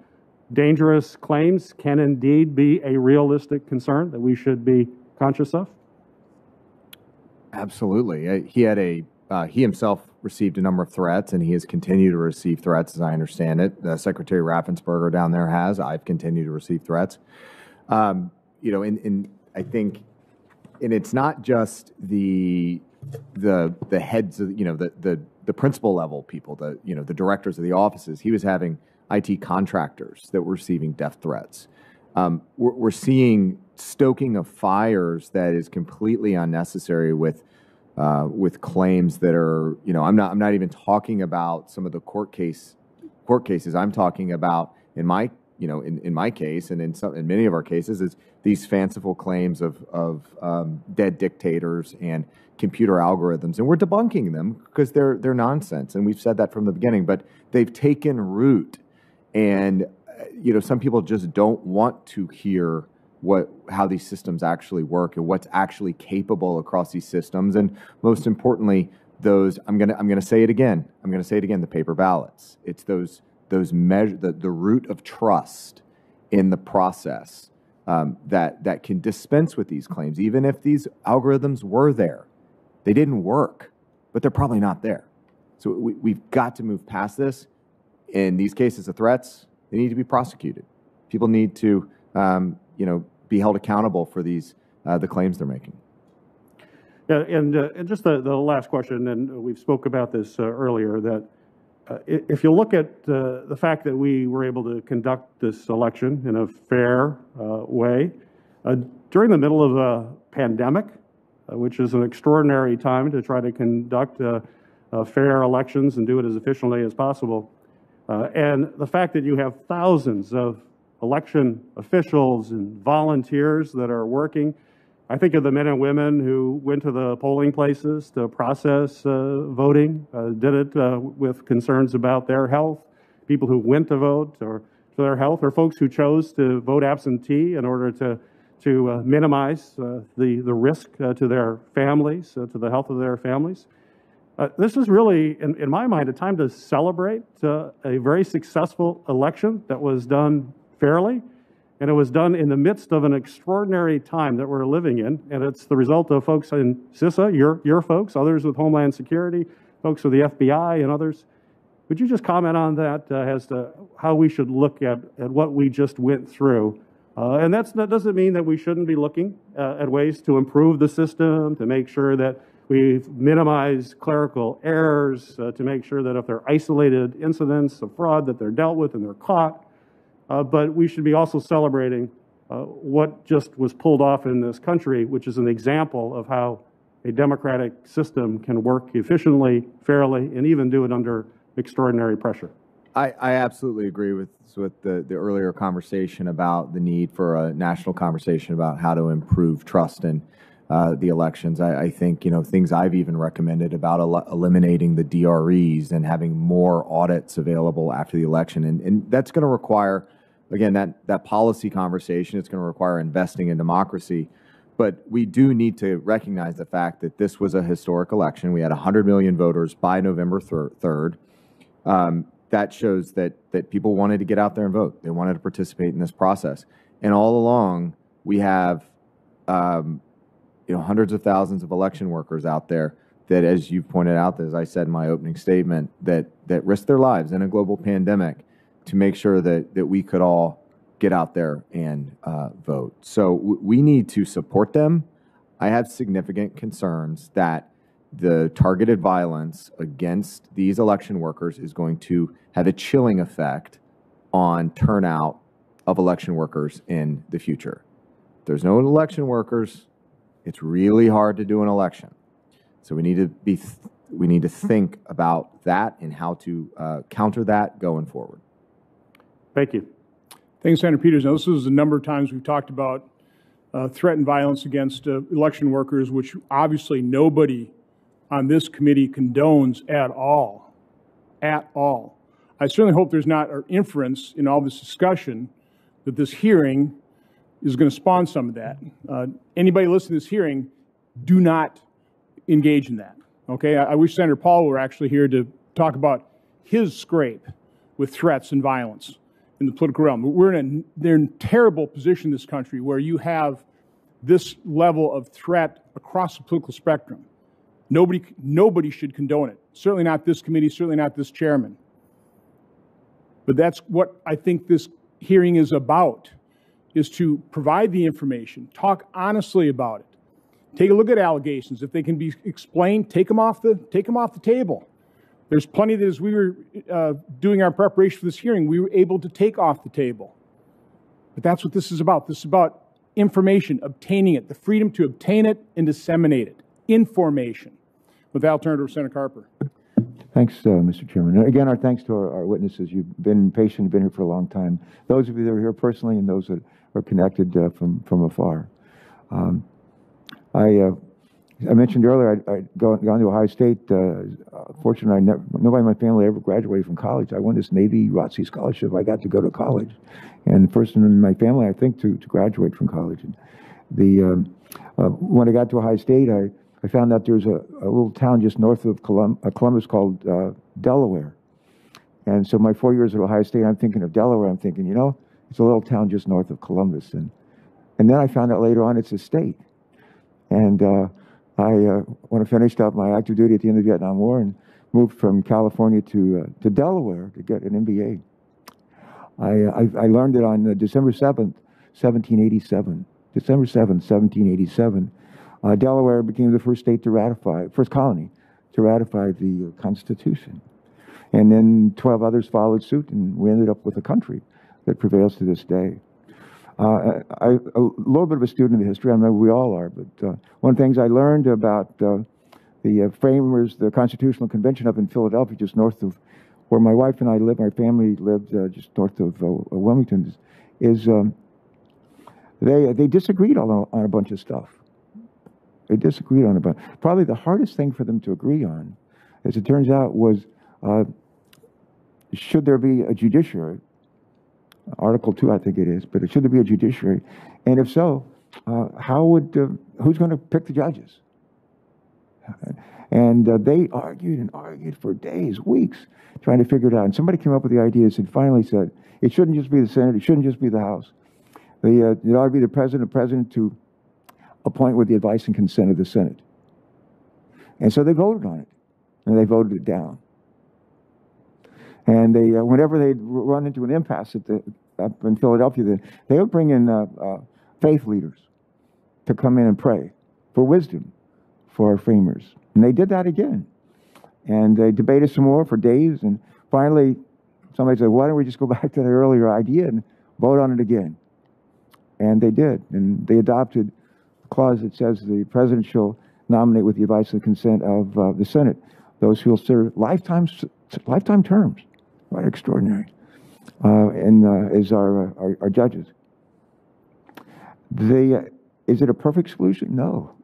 [SPEAKER 11] dangerous claims can indeed be a realistic concern that we should be conscious of?
[SPEAKER 3] Absolutely. He himself received a number of threats, and he has continued to receive threats, as I understand it. Secretary Raffensperger down there has. I've continued to receive threats. And I think, and it's not just the heads of, the principal level people, the directors of the offices. He was having IT contractors that were receiving death threats. We're seeing stoking of fires that is completely unnecessary with claims that are, I'm not even talking about some of the court cases. I'm talking about in my case and in many of our cases is these fanciful claims of dead dictators and computer algorithms, and we're debunking them because they're nonsense, and we've said that from the beginning. But they've taken root, and some people just don't want to hear how these systems actually work and what's actually capable across these systems, and most importantly, I'm gonna say it again. The paper ballots. It's those measure the root of trust in the process that can dispense with these claims, even if these algorithms were there. They didn't work, but they're probably not there. So we've got to move past this. In these cases of threats, they need to be prosecuted. People need to, be held accountable for the claims they're making.
[SPEAKER 11] Yeah, and just the last question, and we've spoke about this earlier, that if you look at the fact that we were able to conduct this election in a fair way during the middle of a pandemic, which is an extraordinary time to try to conduct fair elections and do it as efficiently as possible, and the fact that you have thousands of election officials and volunteers that are working. I think of the men and women who went to the polling places to process voting, did it with concerns about their health, people who went to vote or for their health, or folks who chose to vote absentee in order to minimize the risk to their families, to the health of their families. This is really, in my mind, a time to celebrate a very successful election that was done fairly, and it was done in the midst of an extraordinary time that we're living in, and it's the result of folks in CISA, your folks, others with Homeland Security, folks with the FBI, and others. Would you just comment on that as to how we should look at what we just went through? And that doesn't mean that we shouldn't be looking at ways to improve the system, to make sure that we minimize clerical errors, to make sure that if there are isolated incidents of fraud that they're dealt with and they're caught. But we should be also celebrating what just was pulled off in this country, which is an example of how a democratic system can work efficiently, fairly, and even do it under extraordinary pressure.
[SPEAKER 3] I absolutely agree with the earlier conversation about the need for a national conversation about how to improve trust in the elections. I think, things I've even recommended about eliminating the DREs and having more audits available after the election. And that's going to require, again, that policy conversation. It's going to require investing in democracy. But we do need to recognize the fact that this was a historic election. We had 100 million voters by November 3rd. That shows that people wanted to get out there and vote. They wanted to participate in this process. And all along, we have hundreds of thousands of election workers out there that, as you pointed out, as I said in my opening statement, that risked their lives in a global pandemic to make sure that we could all get out there and vote. So we need to support them. I have significant concerns that the targeted violence against these election workers is going to have a chilling effect on turnout of election workers in the future. If there's no election workers, it's really hard to do an election. So we need to think about that and how to counter that going forward.
[SPEAKER 11] Thank you.
[SPEAKER 1] Thanks, Senator Peters. Now, this is a number of times we've talked about threat and violence against election workers, which obviously nobody on this committee condones at all. At all. I certainly hope there's not an inference in all this discussion that this hearing is going to spawn some of that. Anybody listening to this hearing, do not engage in that. Okay? I wish Senator Paul were actually here to talk about his scrape with threats and violence in the political realm. They're in a terrible position in this country where you have this level of threat across the political spectrum. Nobody should condone it. Certainly not this committee, certainly not this chairman. But that's what I think this hearing is about, is to provide the information, talk honestly about it, take a look at allegations. If they can be explained, take them off the table. There's plenty that as we were doing our preparation for this hearing, we were able to take off the table. But that's what this is about. This is about information, obtaining it, the freedom to obtain it and disseminate it. Information. With that, I'll turn it over to Senator Carper.
[SPEAKER 12] Thanks, Mr. Chairman. And again, our thanks to our witnesses. You've been patient, been here for a long time. Those of you that are here personally and those that are connected from afar. I mentioned earlier I'd gone to Ohio State. Fortunately, nobody in my family ever graduated from college. I won this Navy ROTC scholarship. I got to go to college, and the first in my family, I think, to graduate from college. And when I got to Ohio State, I found out there's a little town just north of Columbus called Delaware. And so my 4 years at Ohio State, I'm thinking of Delaware. I'm thinking, it's a little town just north of Columbus. And then I found out later on it's a state. And when I finished up my active duty at the end of the Vietnam War and moved from California to Delaware to get an MBA, I learned that on December 7th, 1787, December 7th, 1787, Delaware became the first colony to ratify the Constitution. And then 12 others followed suit, and we ended up with a country that prevails to this day. A little bit of a student of the history, I know we all are, but one of the things I learned about the framers, the Constitutional Convention up in Philadelphia, just north of where my wife and I live, our family lived just north of Wilmington, is they disagreed on a bunch of stuff. They disagreed on about probably the hardest thing for them to agree on, as it turns out, was should there be a judiciary? Article 2, I think it is, but should there be a judiciary? And if so, who's going to pick the judges? And they argued and argued for days, weeks, trying to figure it out. And somebody came up with the idea and finally said, it shouldn't just be the Senate, it shouldn't just be the House. It ought to be the president to appoint with the advice and consent of the Senate. And so they voted on it, and they voted it down. And they, whenever they'd run into an impasse up in Philadelphia, they would bring in faith leaders to come in and pray for wisdom for our framers. And they did that again. And they debated some more for days, and finally somebody said, why don't we just go back to that earlier idea and vote on it again? And they did. And they adopted clause that says the president shall nominate with the advice and consent of the Senate those who will serve lifetime terms. Quite extraordinary. As our judges. Is it a perfect solution? No.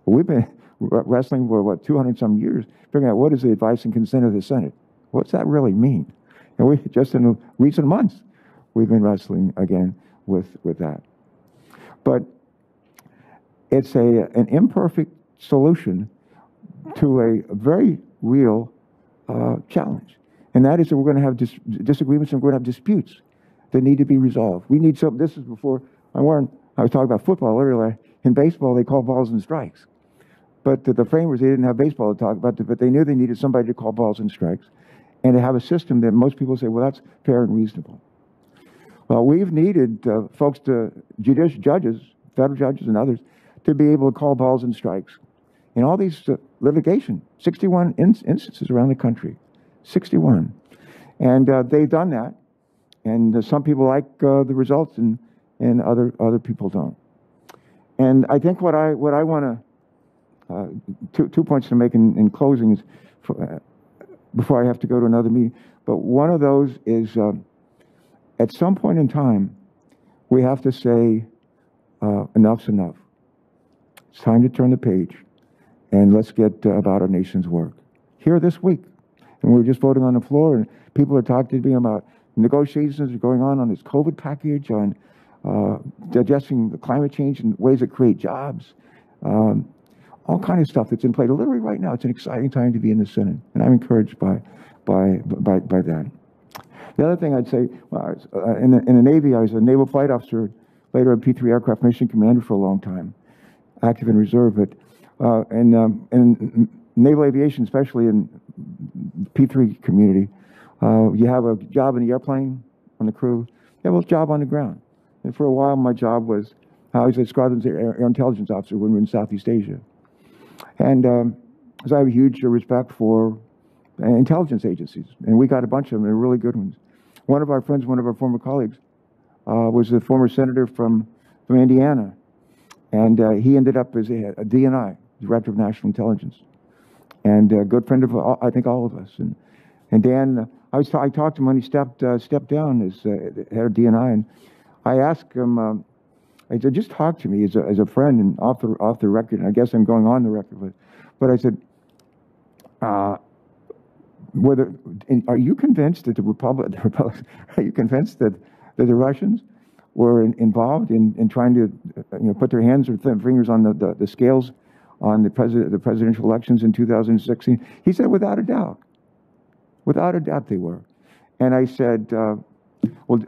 [SPEAKER 12] We've been wrestling for 200 some years, figuring out what is the advice and consent of the Senate. What's that really mean? And we just in recent months, we've been wrestling again with that. But it's an imperfect solution to a very real challenge. And that is that we're going to have disagreements and we're going to have disputes that need to be resolved. We need some, this is before, I was talking about football earlier. In baseball, they call balls and strikes. But the framers, they didn't have baseball to talk about, but they knew they needed somebody to call balls and strikes and to have a system that most people say, well, that's fair and reasonable. Well, we've needed folks judges, federal judges and others, to be able to call balls and strikes. In all these litigation, 61 instances around the country, 61. And they've done that. And some people like the results and other people don't. And I think what I want to, two points to make in closing is, before I have to go to another meeting, but one of those is at some point in time, we have to say enough's enough. It's time to turn the page and let's get about our nation's work. Here this week, and we're just voting on the floor, and people are talking to me about negotiations are going on this COVID package, on digesting the climate change and ways that create jobs, all kind of stuff that's in play. Literally right now, it's an exciting time to be in the Senate, and I'm encouraged by that. The other thing I'd say, in the Navy, I was a naval flight officer, later a P-3 aircraft mission commander for a long time, active in reserve. But in naval aviation, especially in P-3 community, you have a job in the airplane on the crew, you have a job on the ground. And for a while, my job was, I was a squadron's air intelligence officer when we were in Southeast Asia. And so I have a huge respect for intelligence agencies, and we got a bunch of them. They're really good ones. One of our friends, one of our former colleagues, was a former senator from Indiana, and he ended up as a DNI, Director of National Intelligence, and a good friend of I think all of us. And Dan, I talked to him when he stepped down as head of DNI, and I asked him, I said, just talk to me as a friend and off the record. And I guess I'm going on the record, but I said, are you convinced that are you convinced that the Russians were involved in trying to put their hands or fingers on the scales on the presidential elections in 2016? He said, without a doubt they were. And I said, well,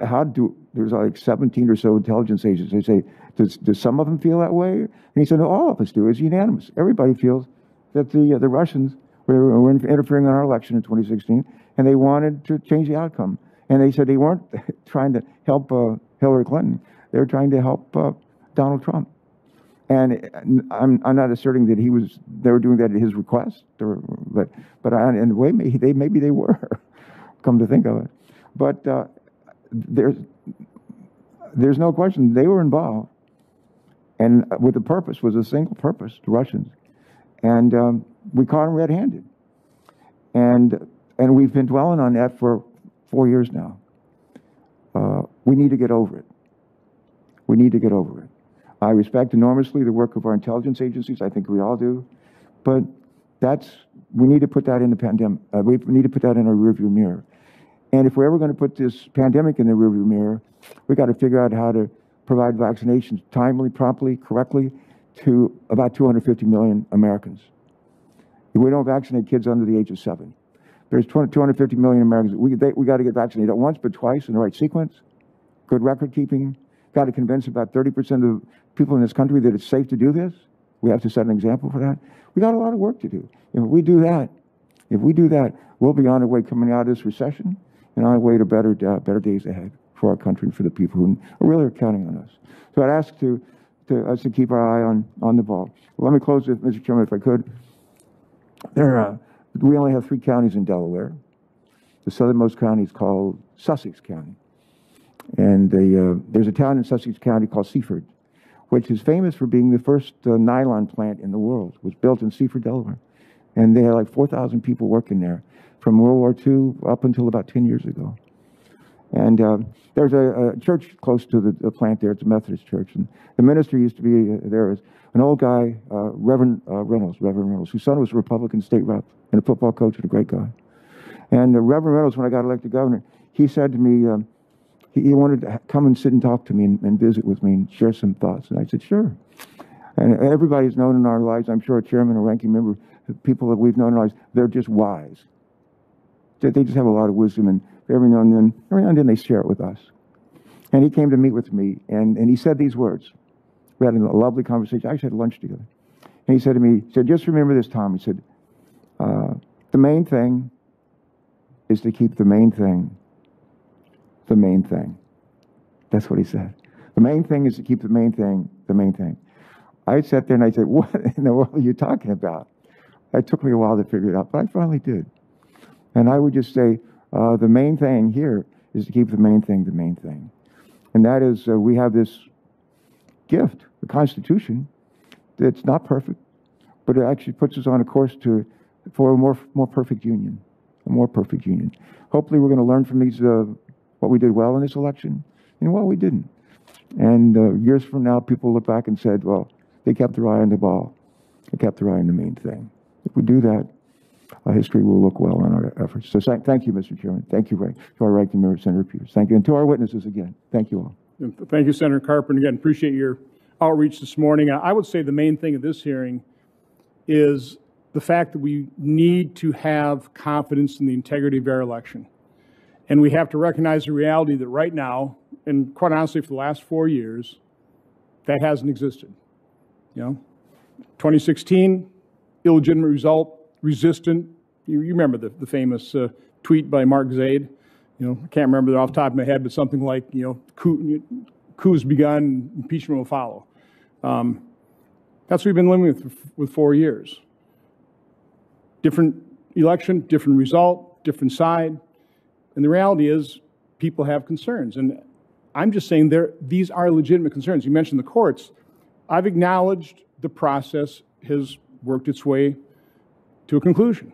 [SPEAKER 12] there's like 17 or so intelligence agencies. I say, does some of them feel that way? And he said, no, all of us do. It's unanimous. Everybody feels that the Russians were interfering in our election in 2016, and they wanted to change the outcome. And they said they weren't trying to help Hillary Clinton. They were trying to help Donald Trump. And I'm not asserting that they were doing that at his request, but in a way maybe they were, come to think of it. But there's no question they were involved, and with the purpose was a single purpose: the Russians. And we caught them red-handed, and we've been dwelling on that for 4 years now. We need to get over it. We need to get over it. I respect enormously the work of our intelligence agencies. I think we all do, but we need to put that in the pandemic. We need to put that in our rearview mirror. And if we're ever going to put this pandemic in the rearview mirror, we got to figure out how to provide vaccinations timely, promptly, correctly to about 250 million Americans. If we don't vaccinate kids under the age of 7, there's 250 million Americans. We got to get vaccinated not once but twice in the right sequence. Good record keeping. Got to convince about 30% of the people in this country that it's safe to do this. We have to set an example for that. We got a lot of work to do. If we do that, we'll be on our way coming out of this recession and on our way to better days ahead for our country and for the people who really are counting on us. So I'd ask us to keep our eye on the ball. Well, let me close with, Mr. Chairman, if I could. We only have 3 counties in Delaware. The southernmost county is called Sussex County. And there's a town in Sussex County called Seaford, which is famous for being the first nylon plant in the world. It was built in Seaford, Delaware. And they had like 4,000 people working there from World War II up until about 10 years ago. And there's a church close to the plant there. It's a Methodist church. And the minister used to be there as an old guy, Reverend Reynolds, whose son was a Republican state rep and a football coach and a great guy. And Reverend Reynolds, when I got elected governor, he said to me, he wanted to come and sit and talk to me and visit with me and share some thoughts. And I said, sure. And everybody's known in our lives, I'm sure a chairman or ranking member, people that we've known in our lives, they're just wise. They just have a lot of wisdom, and every now and then they share it with us. And he came to meet with me, and he said these words. We had a lovely conversation. I actually had lunch together. And he said to me, just remember this, Tom. He said, the main thing is to keep the main thing the main thing. That's what he said. The main thing is to keep the main thing the main thing. I sat there and I said, what in the world are you talking about? It took me a while to figure it out, but I finally did. And I would just say, the main thing here is to keep the main thing the main thing. And that is, we have this gift, the Constitution, that's not perfect, but it actually puts us on a course for a more perfect union, a more perfect union. Hopefully we're going to learn from these, what we did well in this election and what we didn't. And years from now, people look back and said, well, they kept their eye on the ball. and kept their eye on the main thing. If we do that, history will look well on our efforts. So thank you, Mr. Chairman. Thank you to our ranking member, Senator Peters. Thank you. And to our witnesses again, thank you all.
[SPEAKER 1] And thank you, Senator Carper. And again, appreciate your outreach this morning. I would say the main thing of this hearing is the fact that we need to have confidence in the integrity of our election. And we have to recognize the reality that right now, and quite honestly for the last 4 years, that hasn't existed. 2016, illegitimate result, resistant. You remember the famous tweet by Mark Zaid. I can't remember it off the top of my head, but something like, coup's begun, impeachment will follow. That's what we've been living with 4 years. Different election, different result, different side. And the reality is people have concerns. And I'm just saying these are legitimate concerns. You mentioned the courts. I've acknowledged the process has worked its way to a conclusion.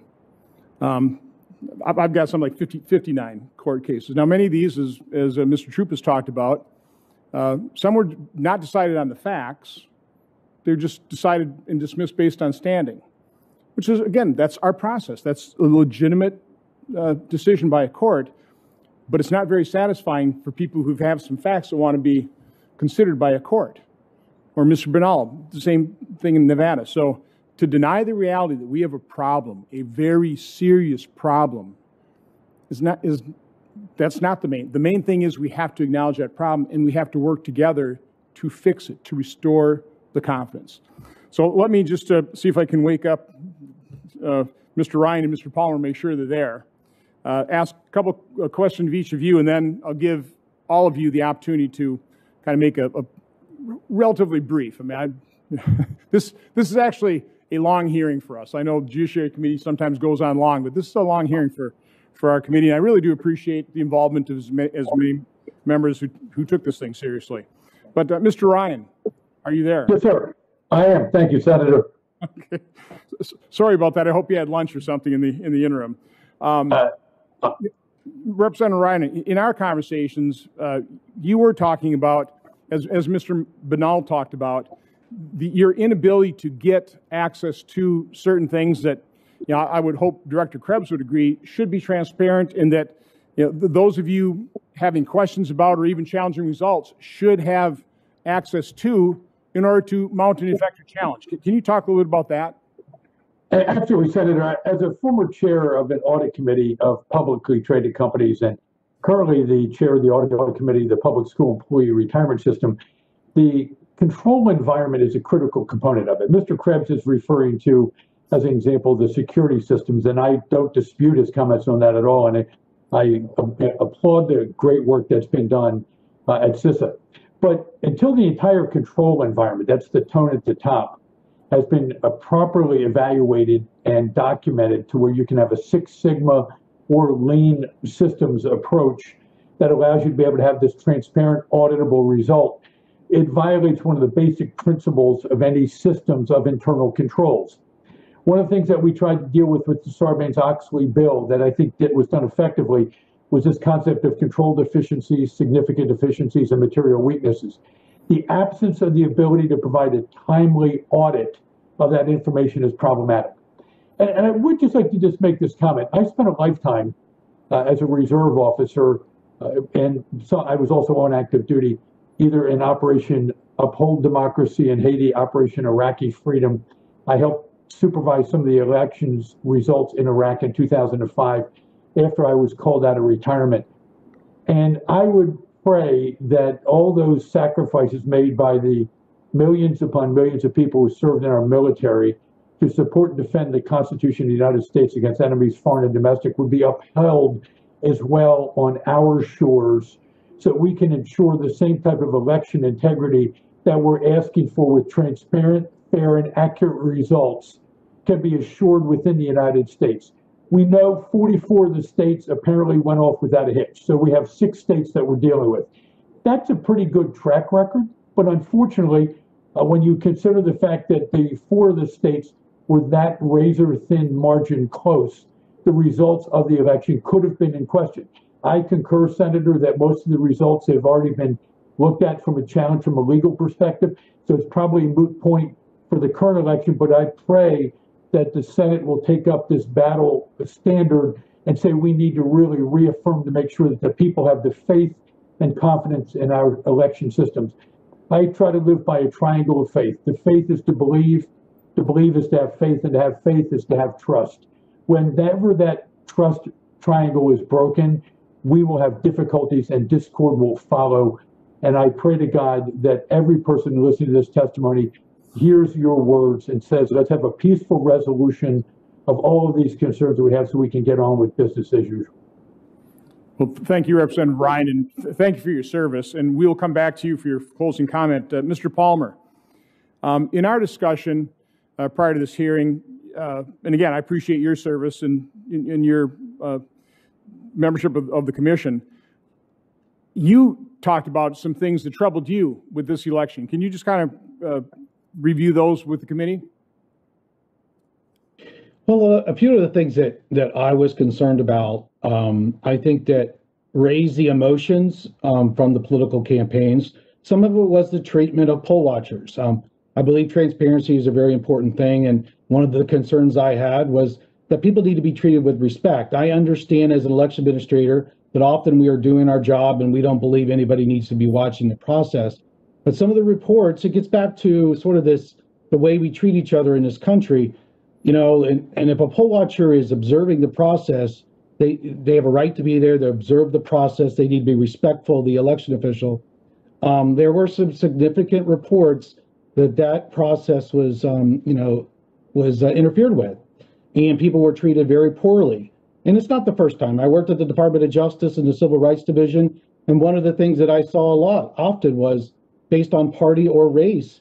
[SPEAKER 1] I've got something like 59 court cases. Now, many of these, as Mr. Troop has talked about, some were not decided on the facts. They're just decided and dismissed based on standing, which is, again, that's our process. That's a legitimate decision by a court, but it's not very satisfying for people who have some facts that want to be considered by a court. Or Mr. Bernal, the same thing in Nevada. So to deny the reality that we have a problem, a very serious problem, that's not the main. The main thing is we have to acknowledge that problem and we have to work together to fix it, to restore the confidence. So let me just see if I can wake up Mr. Ryan and Mr. Palmer, make sure they're there. Ask a couple of questions of each of you, and then I'll give all of you the opportunity to kind of make a relatively brief. I mean, this is actually a long hearing for us. I know the Judiciary Committee sometimes goes on long, but this is a long hearing for our committee, and I really do appreciate the involvement of as many members who took this thing seriously. But Mr. Ryan, are you there?
[SPEAKER 8] Yes, sir. I am. Thank you, Senator.
[SPEAKER 1] Okay. Sorry about that. I hope you had lunch or something in the interim. Representative Ryan, in our conversations, you were talking about, as Mr. Bernal talked about, your inability to get access to certain things that, I would hope Director Krebs would agree should be transparent, and that those of you having questions about or even challenging results should have access to in order to mount an effective challenge. Can you talk a little bit about that?
[SPEAKER 8] Absolutely, Senator. As a former chair of an audit committee of publicly traded companies and currently the chair of the audit committee, the Public School Employee Retirement System, the control environment is a critical component of it. Mr. Krebs is referring to, as an example, the security systems, and I don't dispute his comments on that at all, and I applaud the great work that's been done at CISA. But until the entire control environment, that's the tone at the top, has been properly evaluated and documented to where you can have a Six Sigma or lean systems approach that allows you to be able to have this transparent, auditable result, it violates one of the basic principles of any systems of internal controls. One of the things that we tried to deal with the Sarbanes-Oxley bill that I think was done effectively was this concept of control deficiencies, significant deficiencies, and material weaknesses. The absence of the ability to provide a timely audit of that information is problematic. And I would just like to just make this comment. I spent a lifetime as a reserve officer, and so I was also on active duty, either in Operation Uphold Democracy in Haiti, Operation Iraqi Freedom. I helped supervise some of the elections results in Iraq in 2005 after I was called out of retirement. And I would pray that all those sacrifices made by the millions upon millions of people who served in our military to support and defend the Constitution of the United States against enemies, foreign and domestic, would be upheld as well on our shores, so we can ensure the same type of election integrity that we're asking for with transparent, fair, and accurate results can be assured within the United States. We know 44 of the states apparently went off without a hitch, so we have 6 states that we're dealing with. That's a pretty good track record, but unfortunately, when you consider the fact that the 4 of the states were that razor-thin margin close, the results of the election could have been in question. I concur, Senator, that most of the results have already been looked at from a challenge from a legal perspective, so it's probably a moot point for the current election, but I pray that the Senate will take up this battle standard and say we need to really reaffirm to make sure that the people have the faith and confidence in our election systems. I try to live by a triangle of faith. The faith is to believe is to have faith, and to have faith is to have trust. Whenever that trust triangle is broken, we will have difficulties and discord will follow. And I pray to God that every person listening to this testimony hears your words and says, let's have a peaceful resolution of all of these concerns that we have so we can get on with business as usual.
[SPEAKER 1] Well, thank you, Representative Ryan, and thank you for your service. And we will come back to you for your closing comment. Mr. Palmer, in our discussion prior to this hearing, and again, I appreciate your service and your membership of the commission. You talked about some things that troubled you with this election. Can you just kind of review those with the committee?
[SPEAKER 13] Well, a few of the things that I was concerned about, I think that raised the emotions from the political campaigns. Some of it was the treatment of poll watchers. I believe transparency is a very important thing, and one of the concerns I had was that people need to be treated with respect. I understand as an election administrator that often we are doing our job and we don't believe anybody needs to be watching the process. But some of the reports, it gets back to sort of the way we treat each other in this country, you know, and if a poll watcher is observing the process, they have a right to be there, they observe the process, they need to be respectful of the election official. There were some significant reports that process was, interfered with, and people were treated very poorly. And it's not the first time. I worked at the Department of Justice in the Civil Rights Division, and one of the things that I saw often was based on party or race.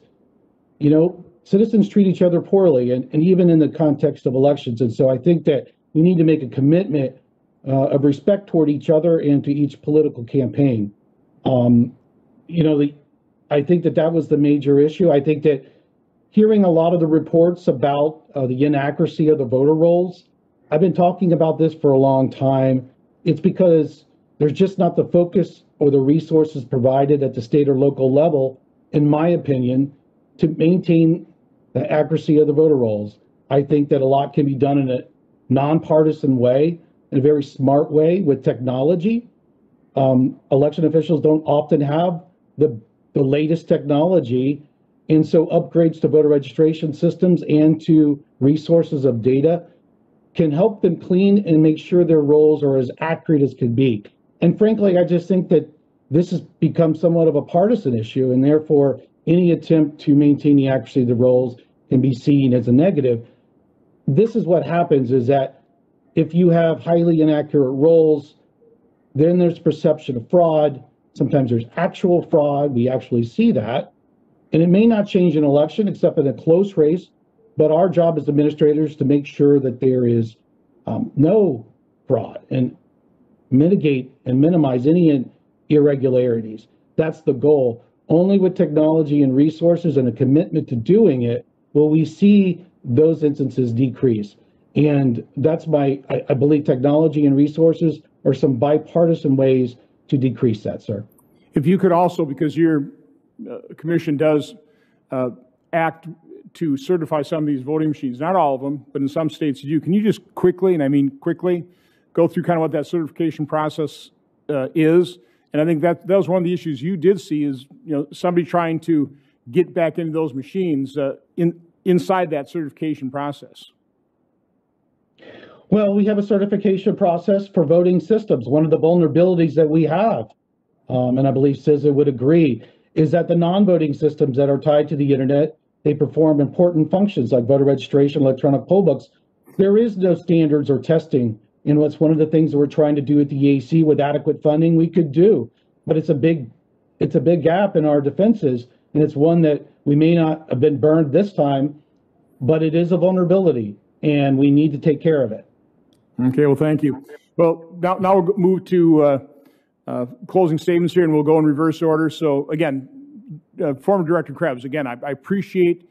[SPEAKER 13] You know, citizens treat each other poorly, and even in the context of elections. And so I think that we need to make a commitment of respect toward each other and to each political campaign. I think that was the major issue. I think that hearing a lot of the reports about the inaccuracy of the voter rolls, I've been talking about this for a long time. It's because there's just not the focus or the resources provided at the state or local level, in my opinion, to maintain the accuracy of the voter rolls. I think that a lot can be done in a nonpartisan way, in a very smart way with technology. Election officials don't often have the latest technology, and so upgrades to voter registration systems and to resources of data can help them clean and make sure their rolls are as accurate as can be. And frankly, I just think that this has become somewhat of a partisan issue, and therefore any attempt to maintain the accuracy of the rolls can be seen as a negative. This is what happens, is that if you have highly inaccurate rolls, then there's perception of fraud. Sometimes there's actual fraud. We actually see that. And it may not change an election except in a close race, but our job as administrators to make sure that there is no fraud and mitigate and minimize any irregularities. That's the goal. Only with technology and resources and a commitment to doing it will we see those instances decrease. And that's I believe technology and resources are some bipartisan ways to decrease that, sir.
[SPEAKER 1] If you could also, because your commission does act to certify some of these voting machines, not all of them, but in some states you do. Can you just quickly, and I mean quickly, go through kind of what that certification process is? And I think that was one of the issues you did see is, you know, somebody trying to get back into those machines inside that certification process.
[SPEAKER 13] Well, we have a certification process for voting systems. One of the vulnerabilities that we have, and I believe CISA would agree, is that the non-voting systems that are tied to the internet, they perform important functions like voter registration, electronic poll books. There is no standards or testing. And what's one of the things that we're trying to do at the EAC with adequate funding we could do, but it's a big gap in our defenses, and it's one that we may not have been burned this time, but it is a vulnerability, and we need to take care of it.
[SPEAKER 1] Okay, well, thank you. Well, now we'll move to closing statements here, and we'll go in reverse order. So again, former Director Krebs, again, I appreciate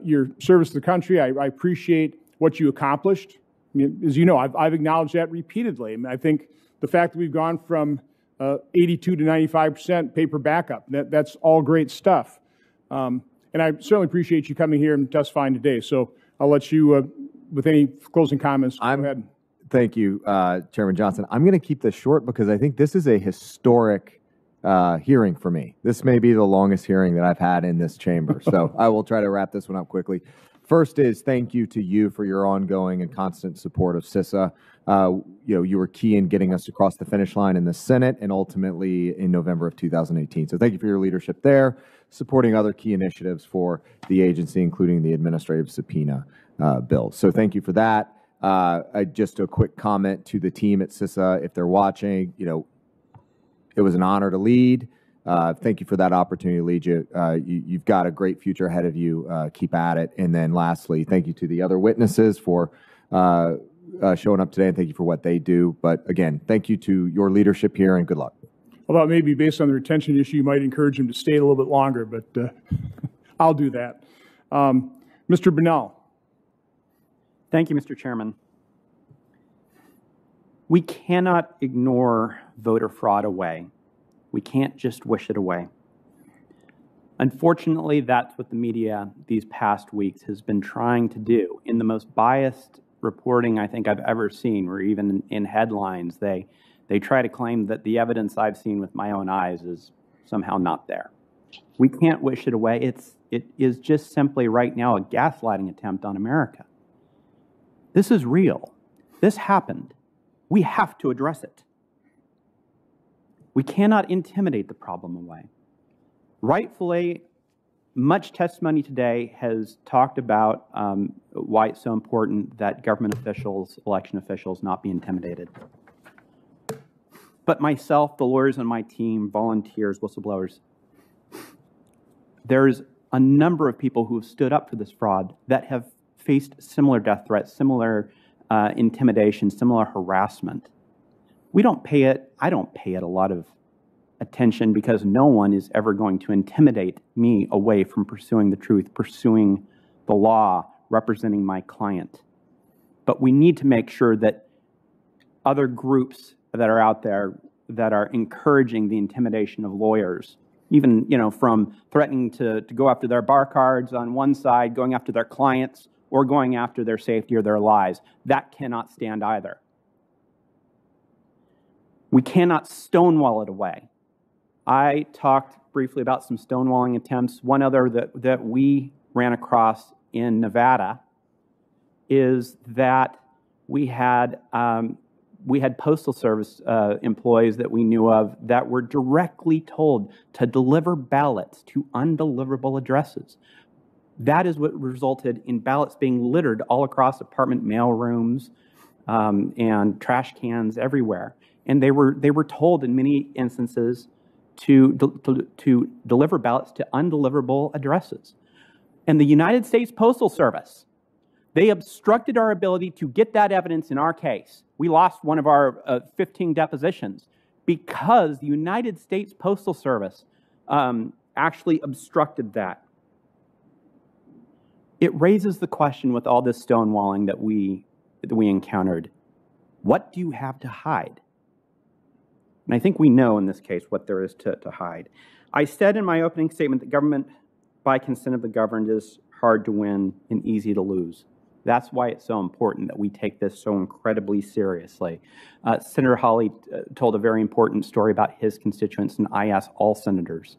[SPEAKER 1] your service to the country. I appreciate what you accomplished. I mean, as you know, I've acknowledged that repeatedly. I mean, I think the fact that we've gone from 82 to 95% paper backup, that's all great stuff. And and I certainly appreciate you coming here and testifying today. So I'll let you, with any closing comments, go ahead.
[SPEAKER 3] Thank you, Chairman Johnson. I'm going to keep this short because I think this is a historic hearing for me. This may be the longest hearing that I've had in this chamber, so I will try to wrap this one up quickly. First is thank you to you for your ongoing and constant support of CISA. You were key in getting us across the finish line in the Senate and ultimately in November of 2018. So thank you for your leadership there, supporting other key initiatives for the agency, including the administrative subpoena bill. So thank you for that. Just a quick comment to the team at CISA, if they're watching, it was an honor to lead. Thank you for that opportunity to lead you. You've got a great future ahead of you. Keep at it. And then lastly, thank you to the other witnesses for showing up today, and thank you for what they do. But again, thank you to your leadership here, and good luck.
[SPEAKER 1] Although maybe based on the retention issue, you might encourage him to stay a little bit longer, but I'll do that. Mr. Bernal.
[SPEAKER 2] Thank you, Mr. Chairman. We cannot ignore voter fraud away. We can't just wish it away. Unfortunately, that's what the media these past weeks has been trying to do. In the most biased reporting I think I've ever seen, where even in headlines, they try to claim that the evidence I've seen with my own eyes is somehow not there. We can't wish it away. It is just simply right now a gaslighting attempt on America. This is real. This happened. We have to address it. We cannot intimidate the problem away. Rightfully, much testimony today has talked about why it's so important that government officials, election officials, not be intimidated. But myself, the lawyers on my team, volunteers, whistleblowers, there's a number of people who have stood up for this fraud that have faced similar death threats, similar intimidation, similar harassment. I don't pay it a lot of attention because no one is ever going to intimidate me away from pursuing the truth, pursuing the law, representing my client. But we need to make sure that other groups that are out there that are encouraging the intimidation of lawyers, even from threatening to go after their bar cards on one side, going after their clients, or going after their safety or their lives, that cannot stand either. We cannot stonewall it away. I talked briefly about some stonewalling attempts. One other that we ran across in Nevada is that we had Postal Service employees that we knew of that were directly told to deliver ballots to undeliverable addresses. That is what resulted in ballots being littered all across apartment mailrooms and trash cans everywhere. And they were told in many instances to deliver ballots to undeliverable addresses. And the United States Postal Service, they obstructed our ability to get that evidence in our case. We lost one of our 15 depositions because the United States Postal Service actually obstructed that. It raises the question with all this stonewalling that we encountered. What do you have to hide? And I think we know in this case what there is to hide. I said in my opening statement that government by consent of the governed is hard to win and easy to lose. That's why it's so important that we take this so incredibly seriously. Senator Hawley told a very important story about his constituents, and I ask all senators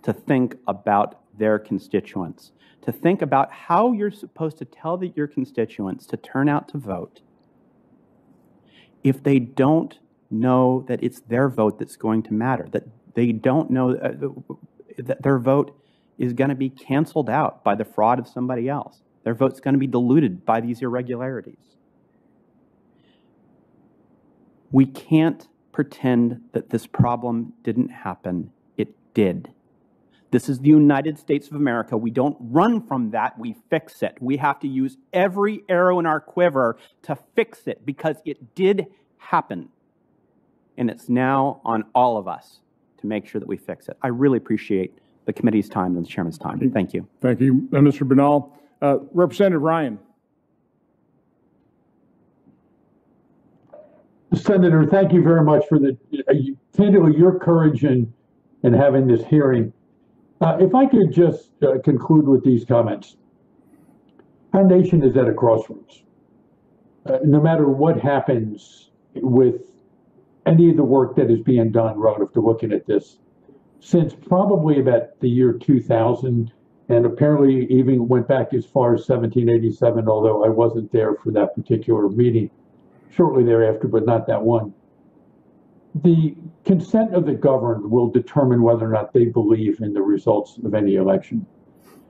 [SPEAKER 2] to think about their constituents, to think about how you're supposed to tell your constituents to turn out to vote if they don't know that it's their vote that's going to matter, that they don't know that their vote is going to be canceled out by the fraud of somebody else. Their vote's going to be diluted by these irregularities. We can't pretend that this problem didn't happen. It did. This is the United States of America. We don't run from that. We fix it. We have to use every arrow in our quiver to fix it because it did happen. And it's now on all of us to make sure that we fix it. I really appreciate the committee's time and the chairman's time. Thank you.
[SPEAKER 1] Thank you, Mr. Bernal. Representative Ryan.
[SPEAKER 8] Senator, thank you very much for candidly, your courage in having this hearing. If I could just conclude with these comments. Our nation is at a crossroads. No matter what happens with any of the work that is being done relative to looking at this, since probably about the year 2000, and apparently even went back as far as 1787, although I wasn't there for that particular meeting, shortly thereafter, but not that one. The consent of the governed will determine whether or not they believe in the results of any election.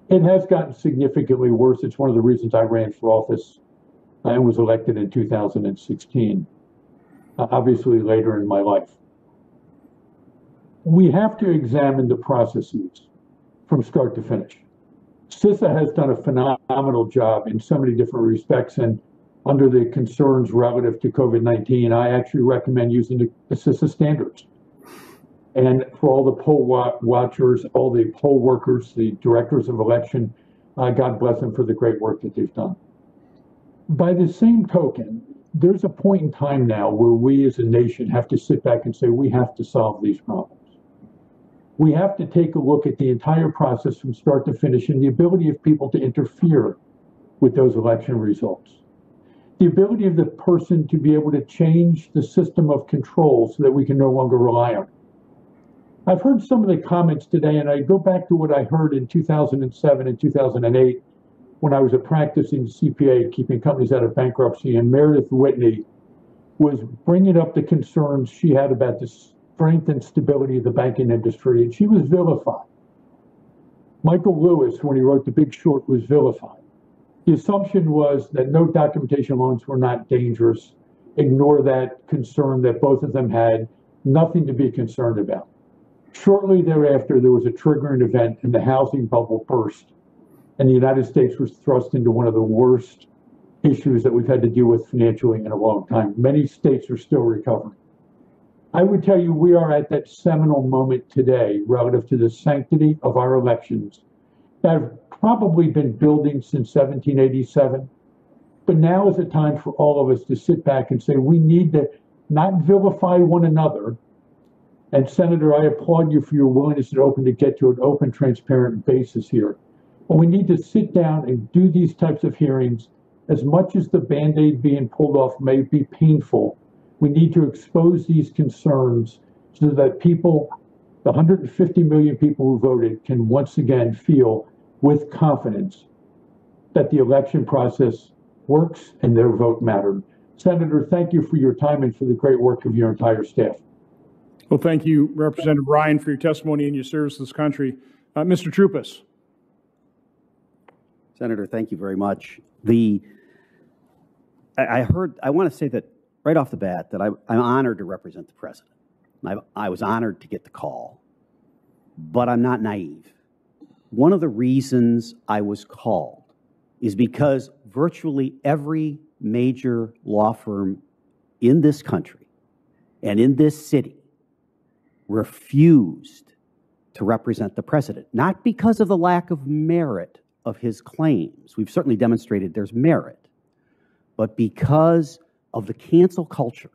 [SPEAKER 8] It has gotten significantly worse. It's one of the reasons I ran for office and was elected in 2016, obviously later in my life. We have to examine the processes from start to finish. CISA has done a phenomenal job in so many different respects, and under the concerns relative to COVID-19, I actually recommend using the CISA standards. And for all the poll watchers, all the poll workers, the directors of election, God bless them for the great work that they've done. By the same token, there's a point in time now where we as a nation have to sit back and say, we have to solve these problems. We have to take a look at the entire process from start to finish and the ability of people to interfere with those election results. The ability of the person to be able to change the system of control so that we can no longer rely on it. I've heard some of the comments today, and I go back to what I heard in 2007 and 2008 when I was a practicing CPA, keeping companies out of bankruptcy, and Meredith Whitney was bringing up the concerns she had about the strength and stability of the banking industry, and she was vilified. Michael Lewis, when he wrote The Big Short, was vilified. The assumption was that no documentation loans were not dangerous. Ignore that concern that both of them had, nothing to be concerned about. Shortly thereafter, there was a triggering event and the housing bubble burst, and the United States was thrust into one of the worst issues that we've had to deal with financially in a long time. Many states are still recovering. I would tell you we are at that seminal moment today relative to the sanctity of our elections that have probably been building since 1787. But now is the time for all of us to sit back and say we need to not vilify one another. And Senator, I applaud you for your willingness to get to an open, transparent basis here. But we need to sit down and do these types of hearings. As much as the Band-Aid being pulled off may be painful, we need to expose these concerns so that people, the 150 million people who voted, can once again feel with confidence that the election process works and their vote mattered. Senator, thank you for your time and for the great work of your entire staff.
[SPEAKER 1] Well, thank you, Representative Ryan, for your testimony and your service to this country. Mr. Troupas.
[SPEAKER 6] Senator, thank you very much. I want to say that right off the bat that I'm honored to represent the president. I was honored to get the call, but I'm not naive. One of the reasons I was called is because virtually every major law firm in this country and in this city refused to represent the president, not because of the lack of merit of his claims. We've certainly demonstrated there's merit, but because of the cancel culture,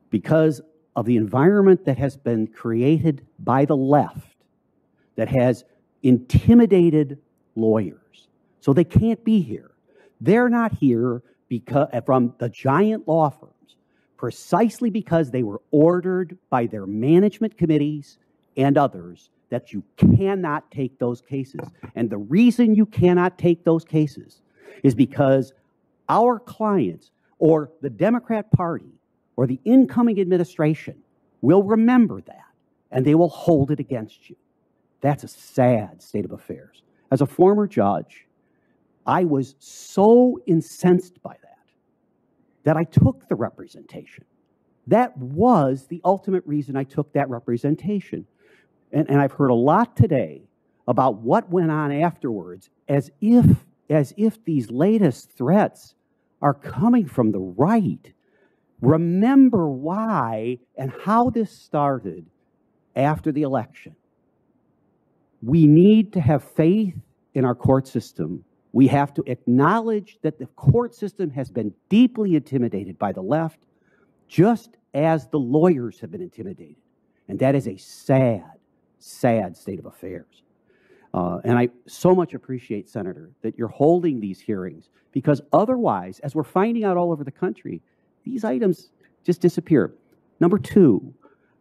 [SPEAKER 6] because of the environment that has been created by the left that has intimidated lawyers. So they can't be here. They're not here because from the giant law firms, precisely because they were ordered by their management committees and others that you cannot take those cases. And the reason you cannot take those cases is because our clients or the Democrat Party or the incoming administration will remember that and they will hold it against you. That's a sad state of affairs. As a former judge, I was so incensed by that I took the representation. That was the ultimate reason I took that representation. And I've heard a lot today about what went on afterwards, as if these latest threats are coming from the right. Remember why and how this started after the election. We need to have faith in our court system. We have to acknowledge that the court system has been deeply intimidated by the left, just as the lawyers have been intimidated. And that is a sad, sad state of affairs. And I so much appreciate, Senator, that you're holding these hearings, because otherwise, as we're finding out all over the country, these items just disappear. Number two,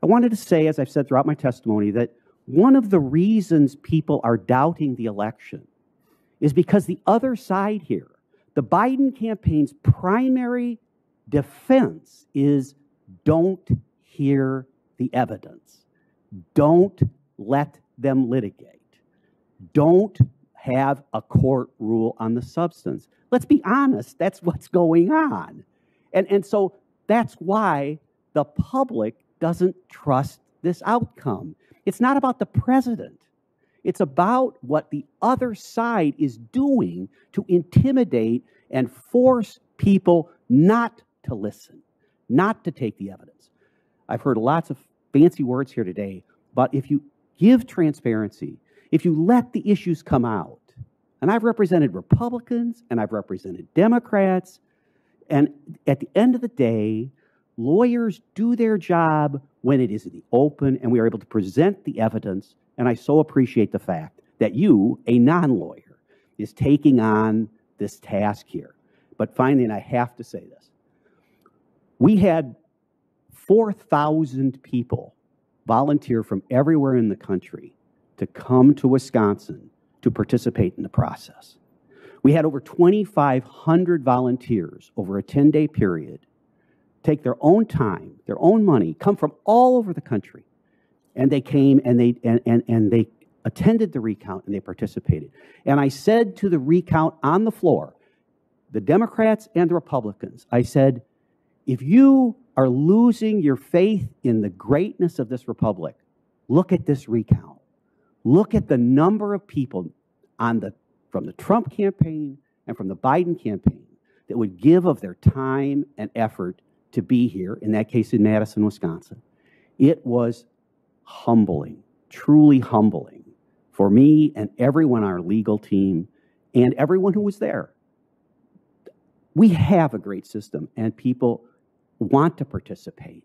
[SPEAKER 6] I wanted to say, as I've said throughout my testimony, that one of the reasons people are doubting the election is because the other side here, the Biden campaign's primary defense is don't hear the evidence. Don't let them litigate. Don't have a court rule on the substance. Let's be honest, that's what's going on. And so that's why the public doesn't trust this outcome. It's not about the president. It's about what the other side is doing to intimidate and force people not to listen, not to take the evidence. I've heard lots of fancy words here today, but if you give transparency, if you let the issues come out, and I've represented Republicans and I've represented Democrats, and at the end of the day, lawyers do their job when it is in the open and we are able to present the evidence. And I so appreciate the fact that you, a non-lawyer, is taking on this task here. But finally, and I have to say this, we had 4,000 people volunteer from everywhere in the country to come to Wisconsin to participate in the process. We had over 2,500 volunteers over a 10-day period take their own time, their own money, come from all over the country. And they came and they attended the recount and they participated. And I said to the recount on the floor, the Democrats and the Republicans, I said, if you are losing your faith in the greatness of this republic, look at this recount. Look at the number of people from the Trump campaign and from the Biden campaign that would give of their time and effort to be here, in that case in Madison, Wisconsin. It was humbling, truly humbling for me and everyone on our legal team and everyone who was there. We have a great system and people want to participate.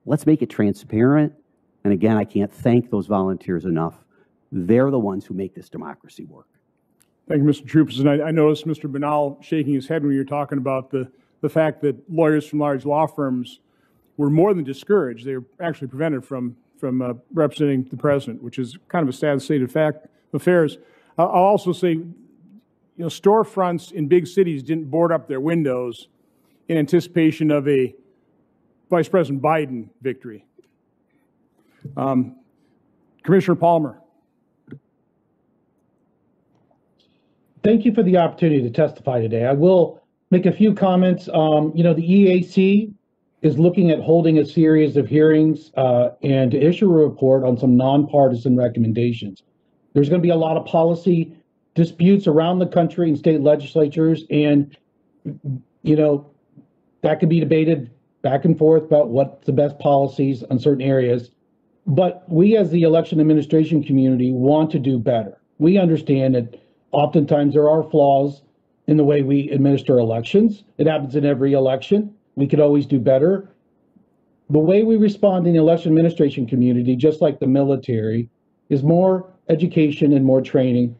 [SPEAKER 6] Let's make it transparent. And again, I can't thank those volunteers enough. They're the ones who make this democracy work.
[SPEAKER 1] Thank you, Mr. Troopers. And I noticed Mr. Banal shaking his head when you were talking about the fact that lawyers from large law firms were more than discouraged. They were actually prevented from representing the president, which is kind of a sad state of affairs. I'll also say, storefronts in big cities didn't board up their windows in anticipation of a Vice President Biden victory. Commissioner Palmer.
[SPEAKER 13] Thank you for the opportunity to testify today. I will make a few comments. The EAC is looking at holding a series of hearings and to issue a report on some nonpartisan recommendations. There's going to be a lot of policy disputes around the country in state legislatures, and that could be debated back and forth about what's the best policies on certain areas. But we as the election administration community want to do better. We understand that oftentimes there are flaws in the way we administer elections. It happens in every election. We could always do better. The way we respond in the election administration community, just like the military, is more education and more training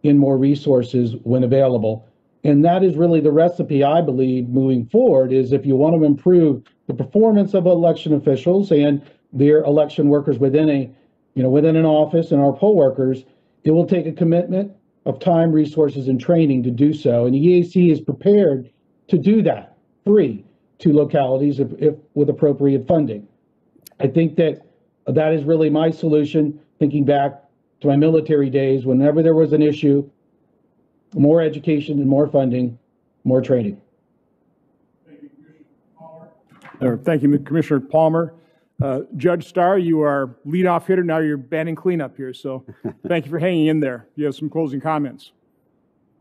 [SPEAKER 13] and more resources when available. And that is really the recipe, I believe, moving forward, is if you want to improve the performance of election officials and their election workers within an office and our poll workers, it will take a commitment of time, resources, and training to do so. And the EAC is prepared to do that free to localities if with appropriate funding. I think that is really my solution, thinking back to my military days. Whenever there was an issue, more education and more funding, more training.
[SPEAKER 1] Thank you, Commissioner Palmer. Thank you, Commissioner Palmer. Judge Starr, you are leadoff hitter. Now you're batting cleanup here. So thank you for hanging in there. You have some closing comments.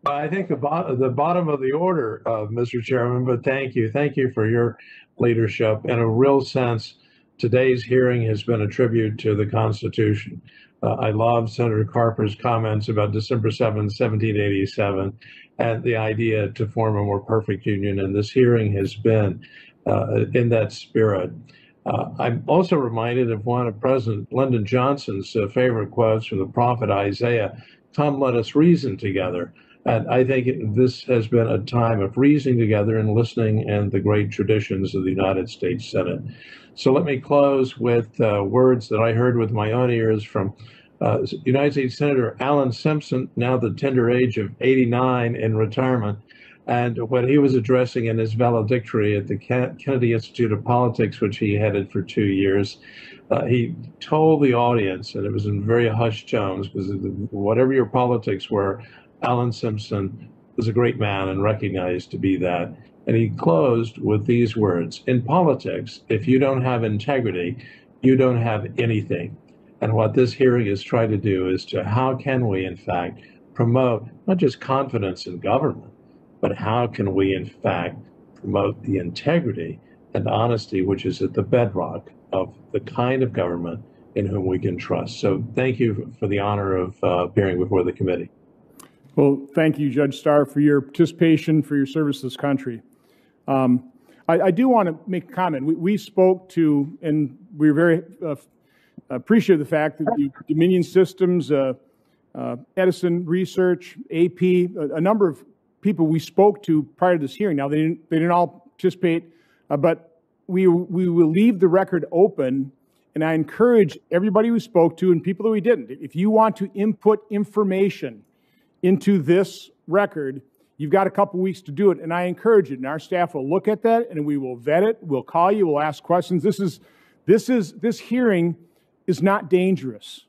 [SPEAKER 5] I think the bottom of the order, Mr. Chairman, but thank you. Thank you for your leadership. In a real sense, today's hearing has been a tribute to the Constitution. I love Senator Carper's comments about December 7, 1787, and the idea to form a more perfect union. And this hearing has been in that spirit. I'm also reminded of one of President Lyndon Johnson's favorite quotes from the prophet Isaiah, "Come, let us reason together." And I think this has been a time of reasoning together and listening in the great traditions of the United States Senate. So let me close with words that I heard with my own ears from United States Senator Alan Simpson, now the tender age of 89 in retirement. And when he was addressing in his valedictory at the Kennedy Institute of Politics, which he headed for 2 years, he told the audience, and it was in very hushed tones, because whatever your politics were, Alan Simpson was a great man and recognized to be that. And he closed with these words: "In politics, if you don't have integrity, you don't have anything." And what this hearing is trying to do is to how can we, in fact, promote not just confidence in government, but how can we, in fact, promote the integrity and honesty which is at the bedrock of the kind of government in whom we can trust. So thank you for the honor of appearing before the committee.
[SPEAKER 1] Well, thank you, Judge Starr, for your participation, for your service to this country. I do want to make a comment. We spoke to, and we were very appreciative of the fact that the Dominion Systems, Edison Research, AP, a number of people we spoke to prior to this hearing. Now, they didn't all participate, but we will leave the record open, and I encourage everybody we spoke to and people that we didn't. If you want to input information into this record, you've got a couple weeks to do it, and I encourage it. And our staff will look at that, and we will vet it. We'll call you. We'll ask questions. This hearing is not dangerous.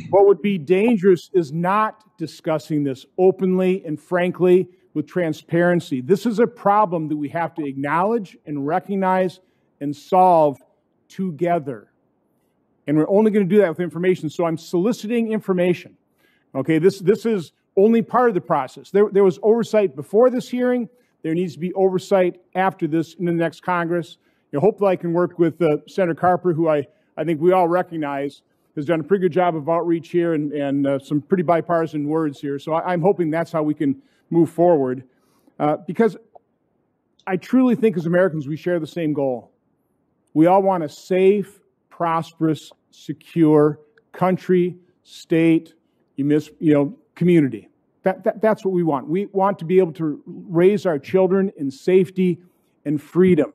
[SPEAKER 1] What would be dangerous is not discussing this openly and frankly with transparency. This is a problem that we have to acknowledge and recognize and solve together. And we're only going to do that with information. So I'm soliciting information. Okay, this is only part of the process. There was oversight before this hearing. There needs to be oversight after this in the next Congress. Hopefully I can work with Senator Carper, who I think we all recognize has done a pretty good job of outreach here and some pretty bipartisan words here. So I'm hoping that's how we can move forward, because I truly think as Americans we share the same goal. We all want a safe, prosperous, secure country, state, community. That's what we want. We want to be able to raise our children in safety and freedom.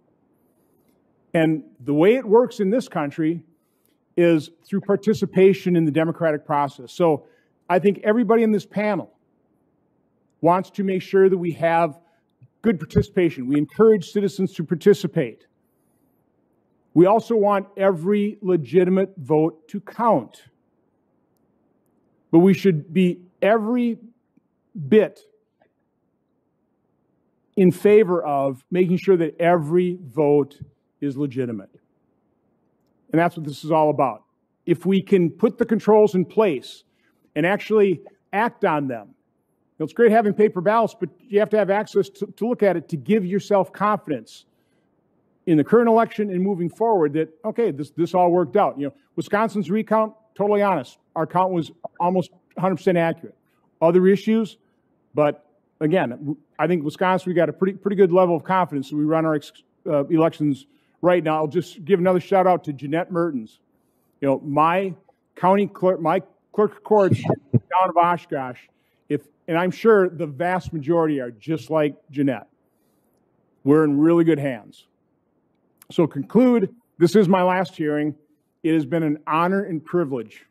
[SPEAKER 1] And the way it works in this country is through participation in the democratic process. So I think everybody in this panel wants to make sure that we have good participation. We encourage citizens to participate. We also want every legitimate vote to count. But we should be every bit in favor of making sure that every vote is legitimate. And that's what this is all about. If we can put the controls in place and actually act on them. It's great having paper ballots, but you have to have access to look at it to give yourself confidence in the current election and moving forward that, okay, this all worked out. Wisconsin's recount, totally honest, our count was almost 100% accurate. Other issues, but again, I think Wisconsin, we got a pretty good level of confidence that we run our elections right now. I'll just give another shout out to Jeanette Mertens. My county clerk, my clerk of courts down of Oshkosh, and I'm sure the vast majority are just like Jeanette. We're in really good hands. So conclude, this is my last hearing. It has been an honor and privilege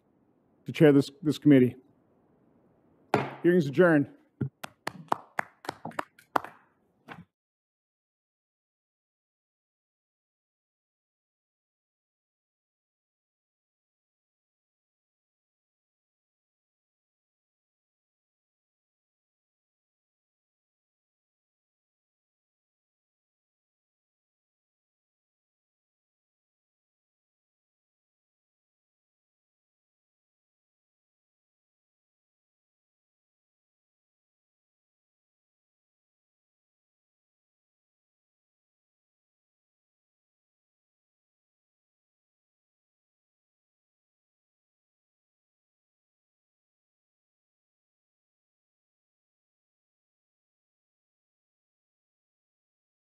[SPEAKER 1] to chair this committee. Hearing's adjourned.